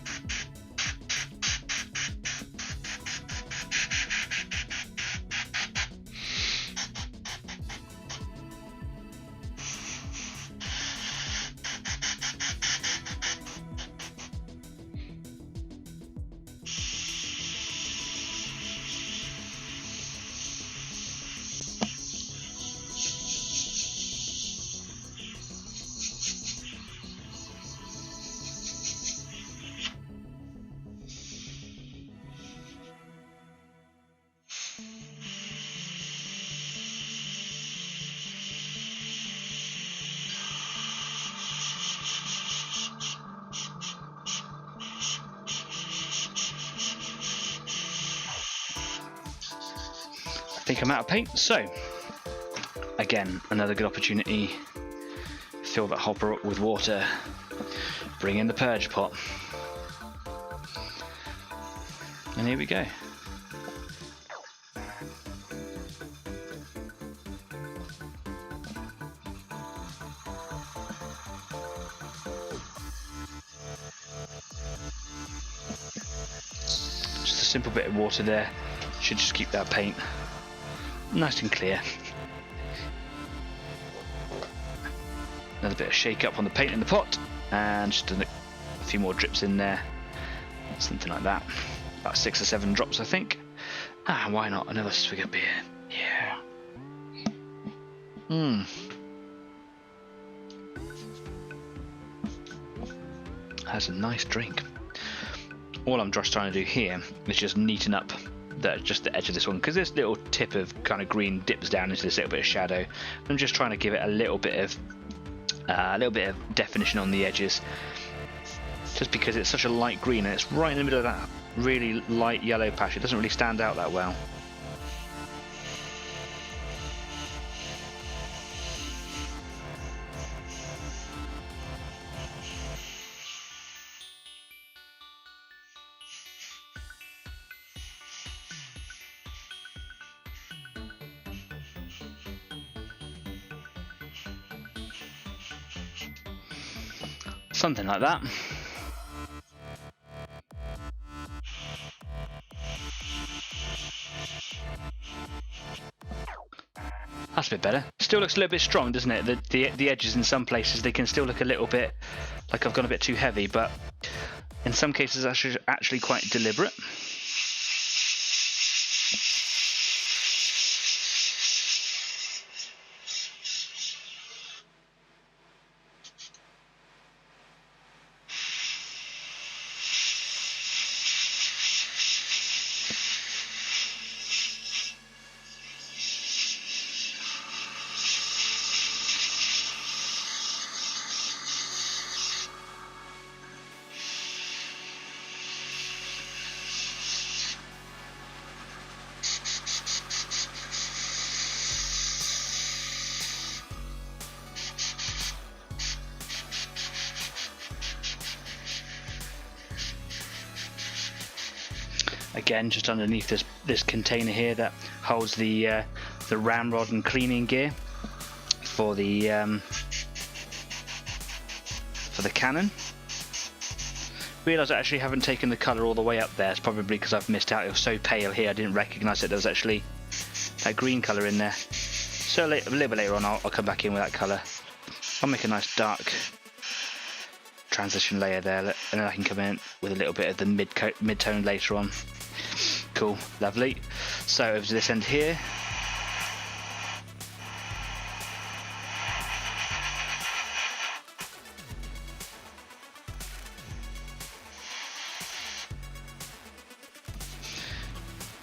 I think I'm out of paint, so again, another good opportunity. Fill that hopper up with water, bring in the purge pot, and here we go. simple bit of water there should just keep that paint nice and clear. Another bit of shake up on the paint in the pot, and just a few more drips in there, something like that. About 6 or 7 drops, I think. Ah, why not? Another swig of beer. Yeah. That's a nice drink. All I'm just trying to do here is just neaten up just the edge of this one, because this little tip of kind of green dips down into this little bit of shadow. I'm just trying to give it a little bit of definition on the edges, just because it's such a light green and it's right in the middle of that really light yellow patch. It doesn't really stand out that well. Something like that. That's a bit better. Still looks a little bit strong, doesn't it? The edges in some places, they can still look a little bit like I've gone a bit too heavy, but in some cases that's actually quite deliberate. Again, just underneath this container here that holds the ramrod and cleaning gear for the cannon. Realise I actually haven't taken the colour all the way up there. It's probably because I've missed out. It was so pale here I didn't recognise that there was actually that green colour in there. So a little bit later on I'll come back in with that colour. I'll make a nice dark transition layer there, and then I can come in with a little bit of the mid-tone later on. Cool, lovely. So over to this end here.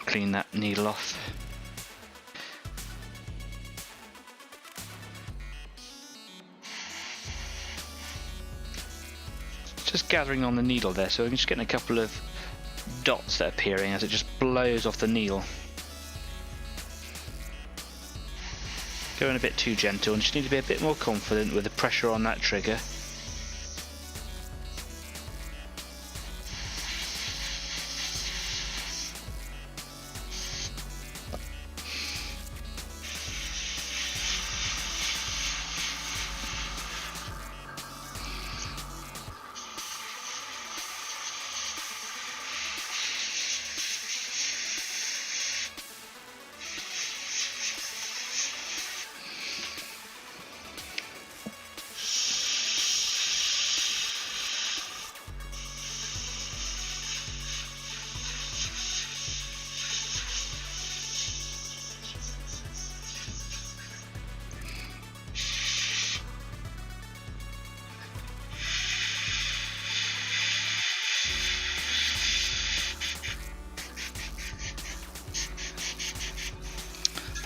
Clean that needle off. Just gathering on the needle there, so I'm just getting a couple of dots that are appearing as it just blows off the needle. Going a bit too gentle, and just need to be a bit more confident with the pressure on that trigger.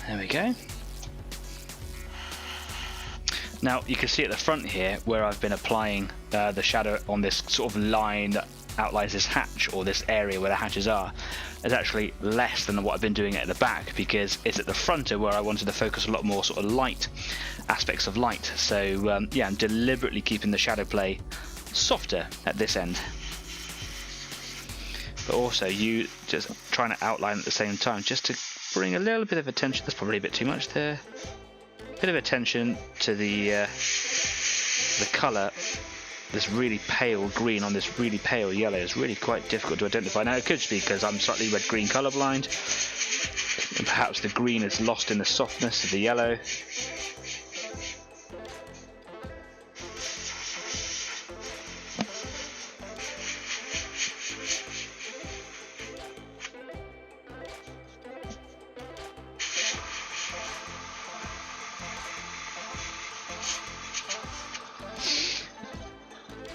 There we go. Now you can see at the front here where I've been applying the shadow on this sort of line that outlines this hatch, or this area where the hatches are, is actually less than what I've been doing at the back, because it's at the front where I wanted to focus a lot more sort of light aspects of light. So yeah, I'm deliberately keeping the shadow play softer at this end, but also you just trying to outline at the same time, just to bring a little bit of attention. That's probably a bit too much there. A bit of attention to the colour this really pale green on this really pale yellow is really quite difficult to identify. Now it could just be because I'm slightly red-green colourblind, and perhaps the green is lost in the softness of the yellow.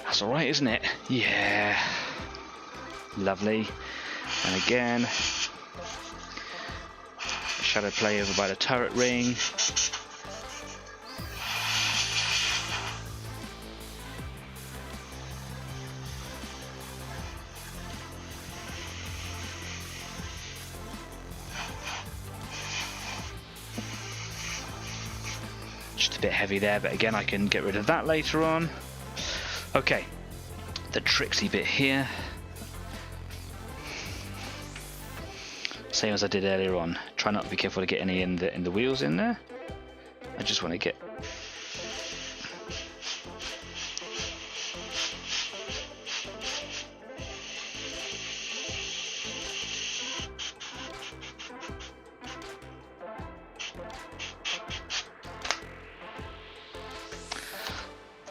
That's alright, isn't it? Yeah. Lovely. And again, shadow play over by the turret ring. Just a bit heavy there, but again I can get rid of that later on. Okay, the tricksy bit here, same as I did earlier on. Try not to be careful to get any in the wheels in there. I just want to get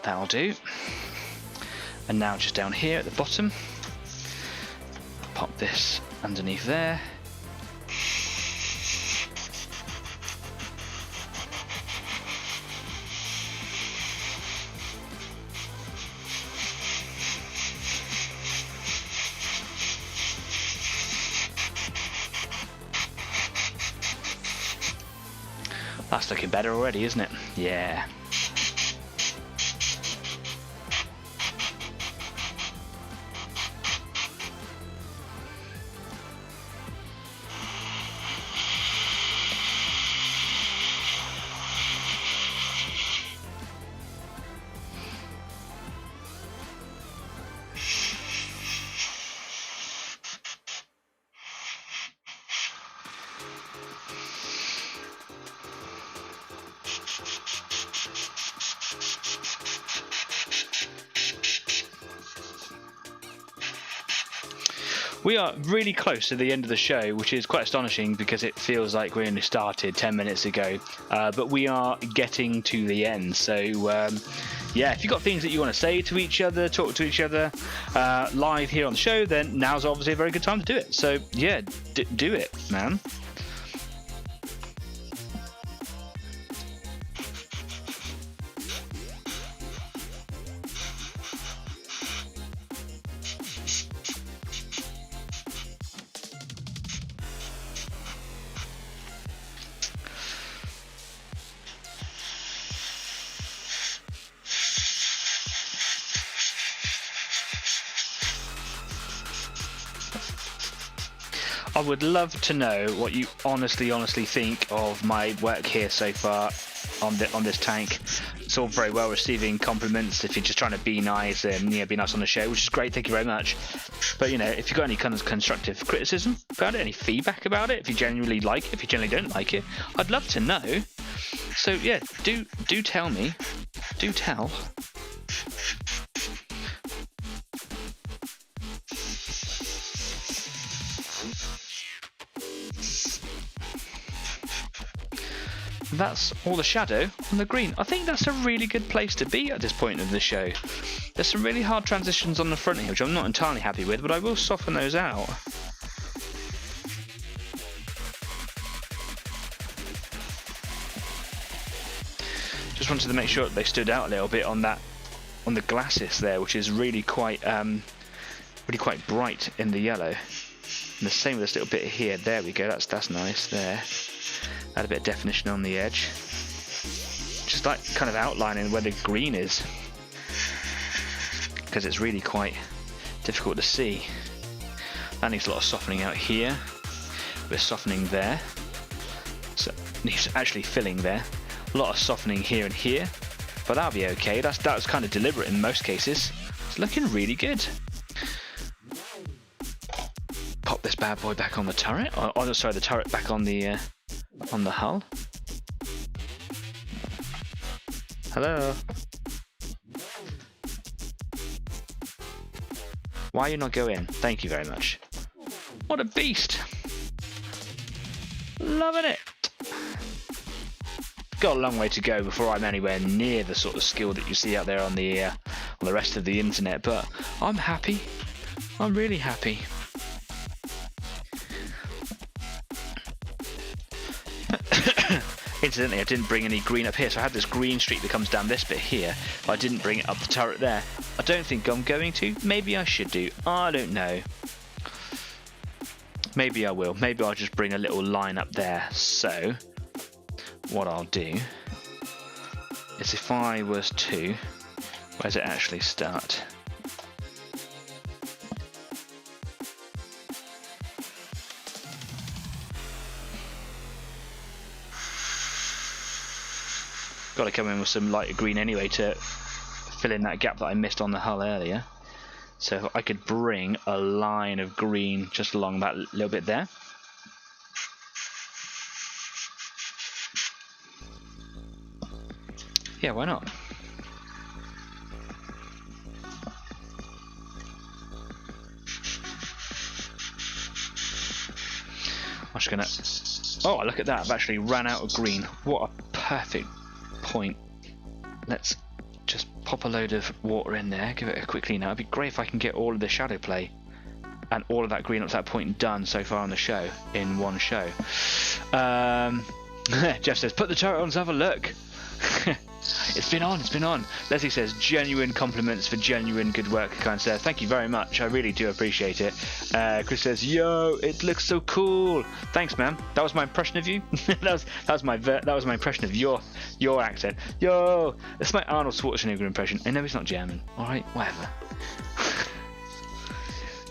that'll do. And now just down here at the bottom, pop this underneath there. That's looking better already, isn't it? Yeah. We are really close to the end of the show, which is quite astonishing because it feels like we only started 10 minutes ago. But we are getting to the end. So, yeah, if you've got things that you want to say to each other, talk to each other live here on the show, then now's obviously a very good time to do it. So, yeah, do it, man. I would love to know what you honestly think of my work here so far on this tank. It's all very well receiving compliments if you're just trying to be nice and be nice on the show, which is great. Thank you very much. But if you've got any kind of constructive criticism about it, any feedback about it, if you genuinely like it, if you generally don't like it, I'd love to know. So yeah, do tell me. Do tell. That's all the shadow on the green. I think that's a really good place to be at this point of the show. There's some really hard transitions on the front here, which I'm not entirely happy with, but I will soften those out. Just wanted to make sure that they stood out a little bit on the glasses there, which is really quite bright in the yellow. And the same with this little bit here. There we go. That's nice there. Add a bit of definition on the edge. Just like kind of outlining where the green is, because it's really quite difficult to see. That needs a lot of softening out here. A bit of softening there. So needs actually filling there. A lot of softening here and here, but that'll be okay. That's kind of deliberate in most cases. It's looking really good. Pop this bad boy back on the turret. Oh, sorry, the turret back on the hull. Hello. Why are you not going? Thank you very much. What a beast. Loving it. Got a long way to go before I'm anywhere near the sort of skill that you see out there on the rest of the internet, but I'm happy. I'm really happy. Incidentally, I didn't bring any green up here, so I had this green streak that comes down this bit here, but I didn't bring it up the turret there. I don't think I'm going to. Maybe I should do. I don't know. Maybe I will. Maybe I'll just bring a little line up there. So, what I'll do is if I was to... Where does it actually start? Got to come in with some lighter green anyway to fill in that gap that I missed on the hull earlier. So if I could bring a line of green just along that little bit there. Yeah, why not? I'm just gonna... Oh, look at that, I've actually ran out of green. What a perfect point. Let's just pop a load of water in there, give it a quick clean out. It'd be great if I can get all of the shadow play and all of that green up to that point done so far on the show in one show. Jeff says, put the turret on, let's have a look. It's been on. Leslie says, genuine compliments for genuine good work, kind sir. Thank you very much, I really do appreciate it. Chris says, yo, it looks so cool. Thanks, man. That was my impression of you. that was my impression of your accent. Yo, it's my Arnold Schwarzenegger impression. I know he's not German. All right, whatever.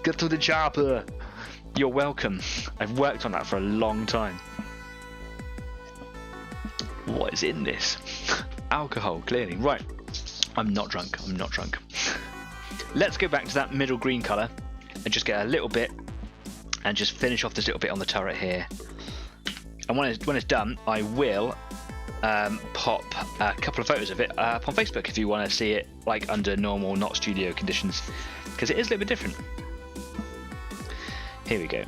Get to the chopper. You're welcome. I've worked on that for a long time. What is in this? Alcohol, clearly. Right. I'm not drunk. Let's go back to that middle green colour and just get a little bit and just finish off this little bit on the turret here. And when it's done, I will pop a couple of photos of it up on Facebook if you want to see it like under normal, not studio conditions, because it is a little bit different. Here we go.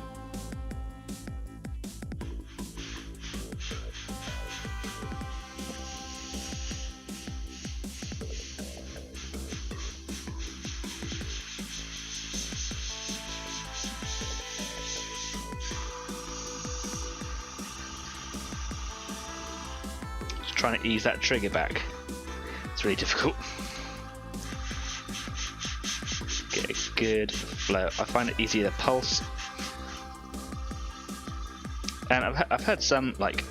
Trying to ease that trigger back. It's really difficult. Get a good flow. I find it easier to pulse. And I've heard some like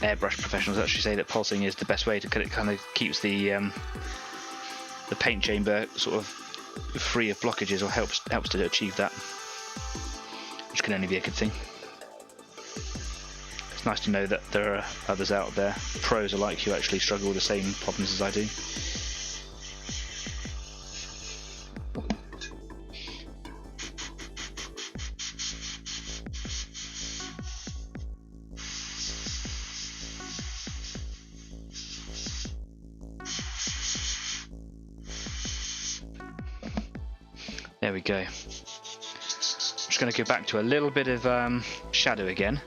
airbrush professionals actually say that pulsing is the best way to, it kind of keeps the paint chamber sort of free of blockages, or helps to achieve that, which can only be a good thing. It's nice to know that there are others out there, pros alike, who actually struggle with the same problems as I do. There we go. I'm just going to go back to a little bit of shadow again,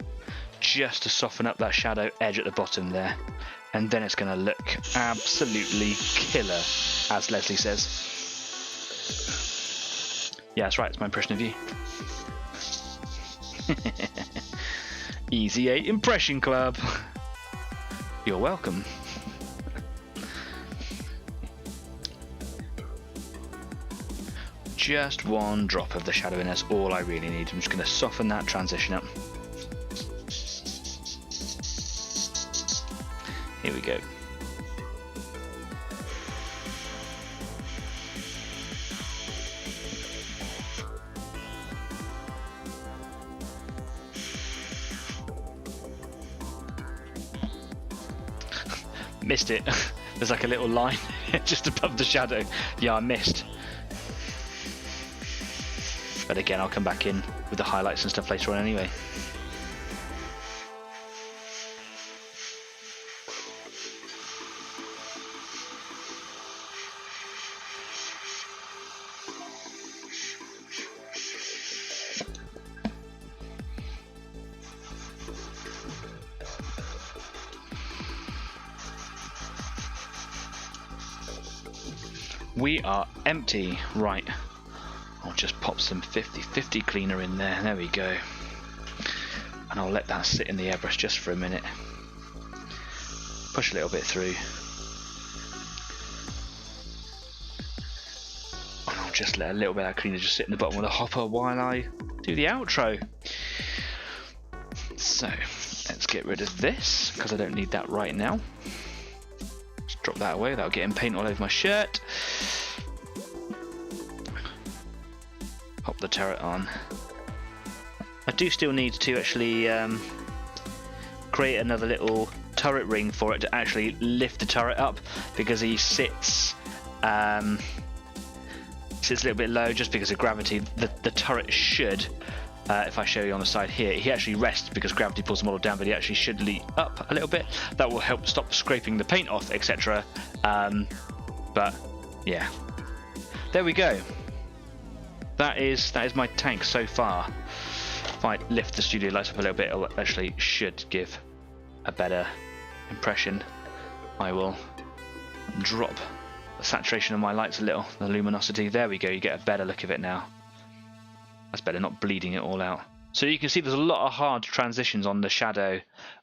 just to soften up that shadow edge at the bottom there, and then it's going to look absolutely killer, as Leslie says. Yeah, that's right, it's my impression of you. Easy 8 Impression Club. You're welcome. Just one drop of the shadow in, that's all I really need. I'm just going to soften that transition up. Here we go. Missed it. There's like a little line just above the shadow. Yeah, I missed. But again, I'll come back in with the highlights and stuff later on anyway. we are empty. Right, I'll just pop some 50/50 cleaner in there. There we go. And I'll let that sit in the airbrush just for a minute. Push a little bit through. And I'll just let a little bit of cleaner just sit in the bottom of the hopper while I do the outro. So let's get rid of this because I don't need that right now. Just drop that away without getting paint all over my shirt. Pop the turret on. I do still need to actually create another little turret ring for it to actually lift the turret up, because he sits a little bit low just because of gravity. The turret should, if I show you on the side here, he actually rests because gravity pulls the model down, but he actually should leap up a little bit. That will help stop scraping the paint off, etc. But yeah, there we go. That is my tank so far. If I lift the studio lights up a little bit, it actually should give a better impression. I will drop the saturation of my lights a little, the luminosity. There we go, you get a better look of it now. That's better, not bleeding it all out. So you can see there's a lot of hard transitions on the shadow,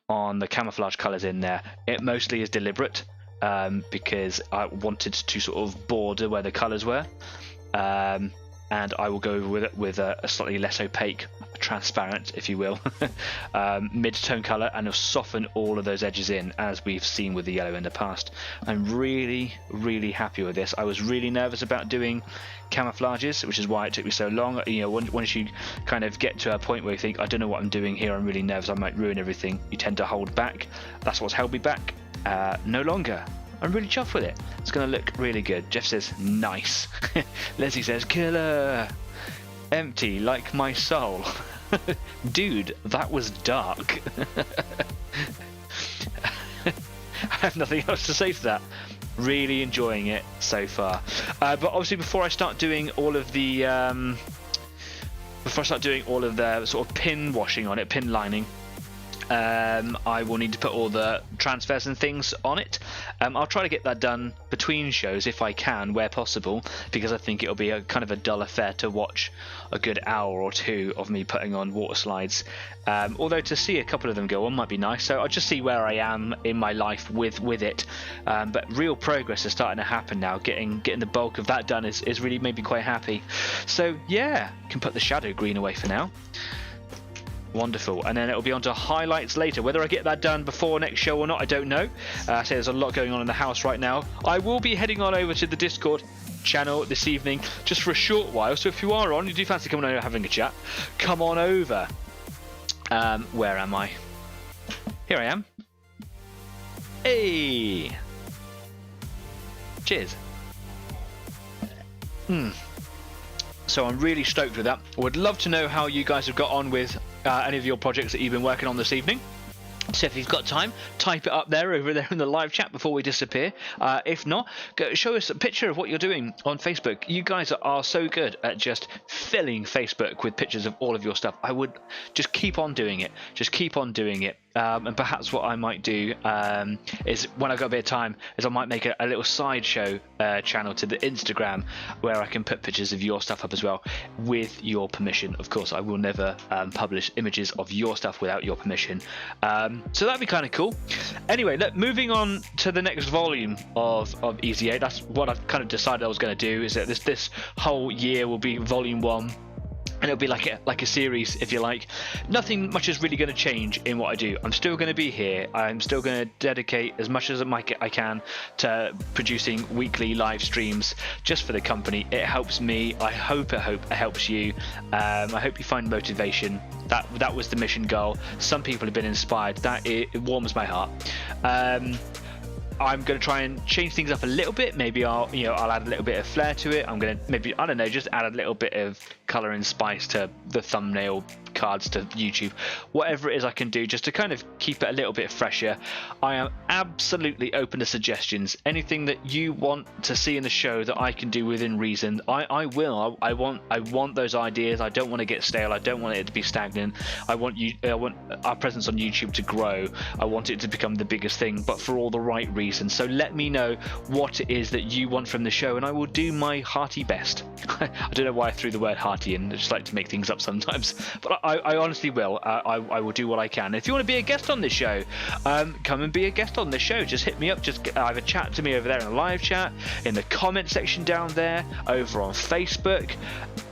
on the camouflage colours in there. It mostly is deliberate because I wanted to sort of border where the colours were. And I will go with a slightly less opaque, transparent, if you will, mid-tone colour, and it'll soften all of those edges in, as we've seen with the yellow in the past. I'm really, really happy with this. I was really nervous about doing camouflages, which is why it took me so long. You know, once you kind of get to a point where you think, I don't know what I'm doing here, I'm really nervous, I might ruin everything, you tend to hold back. That's what's held me back. No longer. I'm really chuffed with it. It's going to look really good. Jeff says, nice. Leslie says, killer. Empty like my soul. Dude, that was dark. I have nothing else to say to that. Really enjoying it so far. But obviously before I start doing all of the sort of pin washing on it, pin lining, I will need to put all the transfers and things on it. I'll try to get that done between shows if I can, where possible, because I think it'll be a kind of a dull affair to watch a good hour or two of me putting on water slides. Although to see a couple of them go on might be nice, so I'll just see where I am in my life with it. But real progress is starting to happen now. Getting the bulk of that done is really made me quite happy. So yeah, can put the shadow green away for now. Wonderful, and then it'll be on to highlights later. Whether I get that done before next show or not, I don't know. I say there's a lot going on in the house right now. I will be heading on over to the Discord channel this evening just for a short while, so if you are on, you do fancy coming over having a chat, come on over. Where am I? Here I am. Hey! Cheers. So I'm really stoked with that. Would love to know how you guys have got on with any of your projects that you've been working on this evening. So if you've got time, type it up there over there in the live chat before we disappear. If not, go show us a picture of what you're doing on Facebook. You guys are so good at just filling Facebook with pictures of all of your stuff. I would just keep on doing it. Just keep on doing it. And perhaps what I might do is, when I've got a bit of time, is I might make a little sideshow channel to the Instagram where I can put pictures of your stuff up as well, with your permission. Of course, I will never publish images of your stuff without your permission. So that'd be kind of cool. Anyway, look, moving on to the next volume of Easy 8. That's what I've kind of decided I was going to do, is that this whole year will be volume 1. And it'll be like a series, if you like. Nothing much is really going to change in what I do. I'm still going to be here. I'm still going to dedicate as much as I can to producing weekly live streams just for the company. It helps me. I hope it helps you. I hope you find motivation. That was the mission goal. Some people have been inspired. It warms my heart. I'm going to try and change things up a little bit. Maybe I'll add a little bit of flair to it. I'm going to maybe, I don't know, just add a little bit of color and spice to the thumbnail cards to YouTube, whatever it is I can do just to kind of keep it a little bit fresher. I am absolutely open to suggestions. Anything that you want to see in the show that I can do within reason, I will. I want those ideas. I don't want to get stale. I don't want it to be stagnant. I want our presence on YouTube to grow. I want it to become the biggest thing, but for all the right reasons. So let me know what it is that you want from the show, and I will do my hearty best. I don't know why I threw the word hearty in. I just like to make things up sometimes, but I honestly will. I will do what I can. If you want to be a guest on this show, come and be a guest on this show. Just hit me up. Just either chat to me over there in a live chat, in the comment section down there, over on Facebook.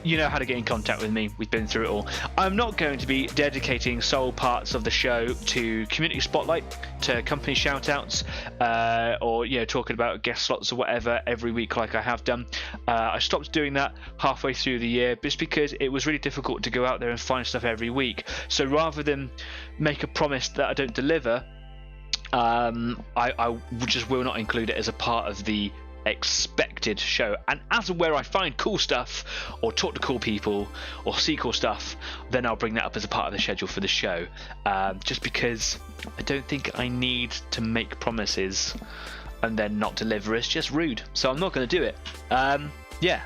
You know how to get in contact with me. We've been through it all. I'm not going to be dedicating sole parts of the show to community spotlight, to company shout-outs, or talking about guest slots or whatever every week like I have done. I stopped doing that halfway through the year just because it was really difficult to go out there and find stuff every week. So rather than make a promise that I don't deliver, I just will not include it as a part of the expected show. And as and where I find cool stuff or talk to cool people or see cool stuff, then I'll bring that up as a part of the schedule for the show, just because I don't think I need to make promises and then not deliver. It's just rude, so I'm not going to do it. Yeah,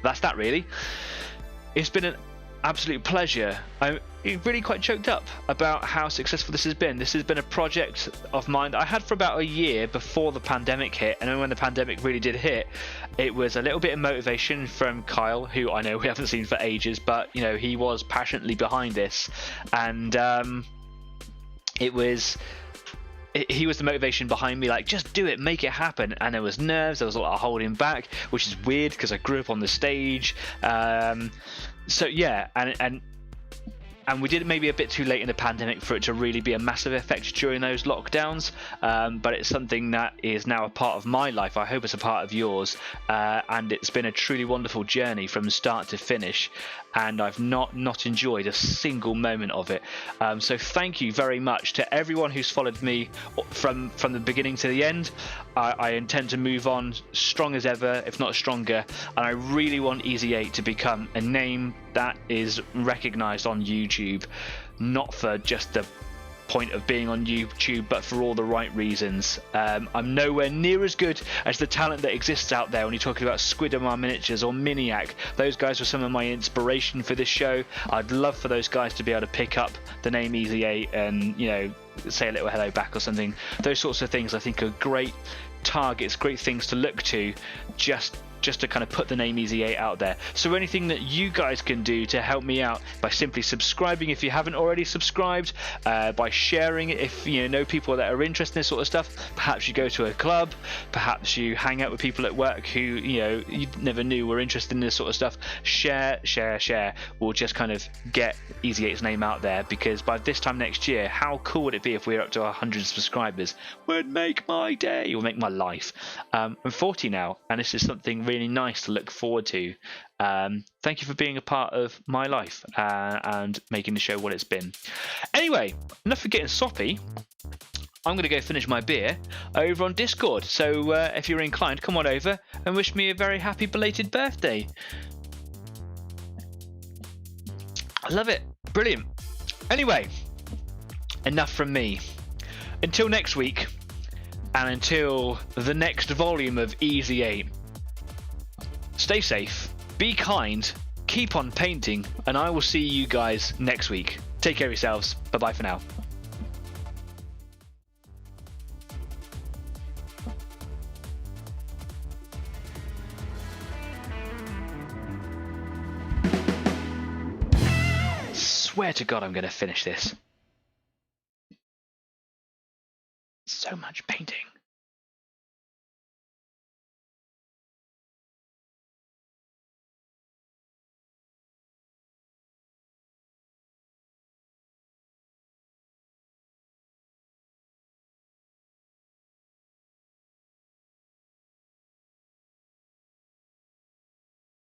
that's that really. It's been an absolute pleasure. I'm really quite choked up about how successful this has been. This has been a project of mine that I had for about a year before the pandemic hit, and then when the pandemic really did hit, it was a little bit of motivation from Kyle, who I know we haven't seen for ages, but he was passionately behind this, and he was the motivation behind me, like, just do it, make it happen. And there was nerves, there was a lot of holding back, which is weird because I grew up on the stage. So yeah, and we did it maybe a bit too late in the pandemic for it to really be a massive effect during those lockdowns, but it's something that is now a part of my life. I hope it's a part of yours, and it's been a truly wonderful journey from start to finish, and I've not enjoyed a single moment of it. So thank you very much to everyone who's followed me from the beginning to the end. I intend to move on strong as ever, if not stronger, and I really want Easy 8 to become a name that is recognized on YouTube, not for just the point of being on YouTube, but for all the right reasons. I'm nowhere near as good as the talent that exists out there when you're talking about Squidamar Miniatures or Miniac. Those guys were some of my inspiration for this show. I'd love for those guys to be able to pick up the name Easy 8 and say a little hello back or something. Those sorts of things I think are great targets, great things to look to, just to kind of put the name Easy 8 out there. So anything that you guys can do to help me out by simply subscribing if you haven't already subscribed, by sharing it if you know people that are interested in this sort of stuff. Perhaps you go to a club, perhaps you hang out with people at work who you never knew were interested in this sort of stuff. Share will just kind of get Easy 8's name out there, because by this time next year, how cool would it be if we're up to 100 subscribers? Would make my day, or make my life. I'm 40 now, and this is something really nice to look forward to. Thank you for being a part of my life and making the show what it's been. Anyway, enough of getting soppy. I'm going to go finish my beer over on Discord. So if you're inclined, come on over and wish me a very happy belated birthday. I love it. Brilliant. Anyway, enough from me. Until next week, and until the next volume of Easy 8, stay safe, be kind, keep on painting, and I will see you guys next week. Take care of yourselves. Bye-bye for now. Swear to God I'm going to finish this.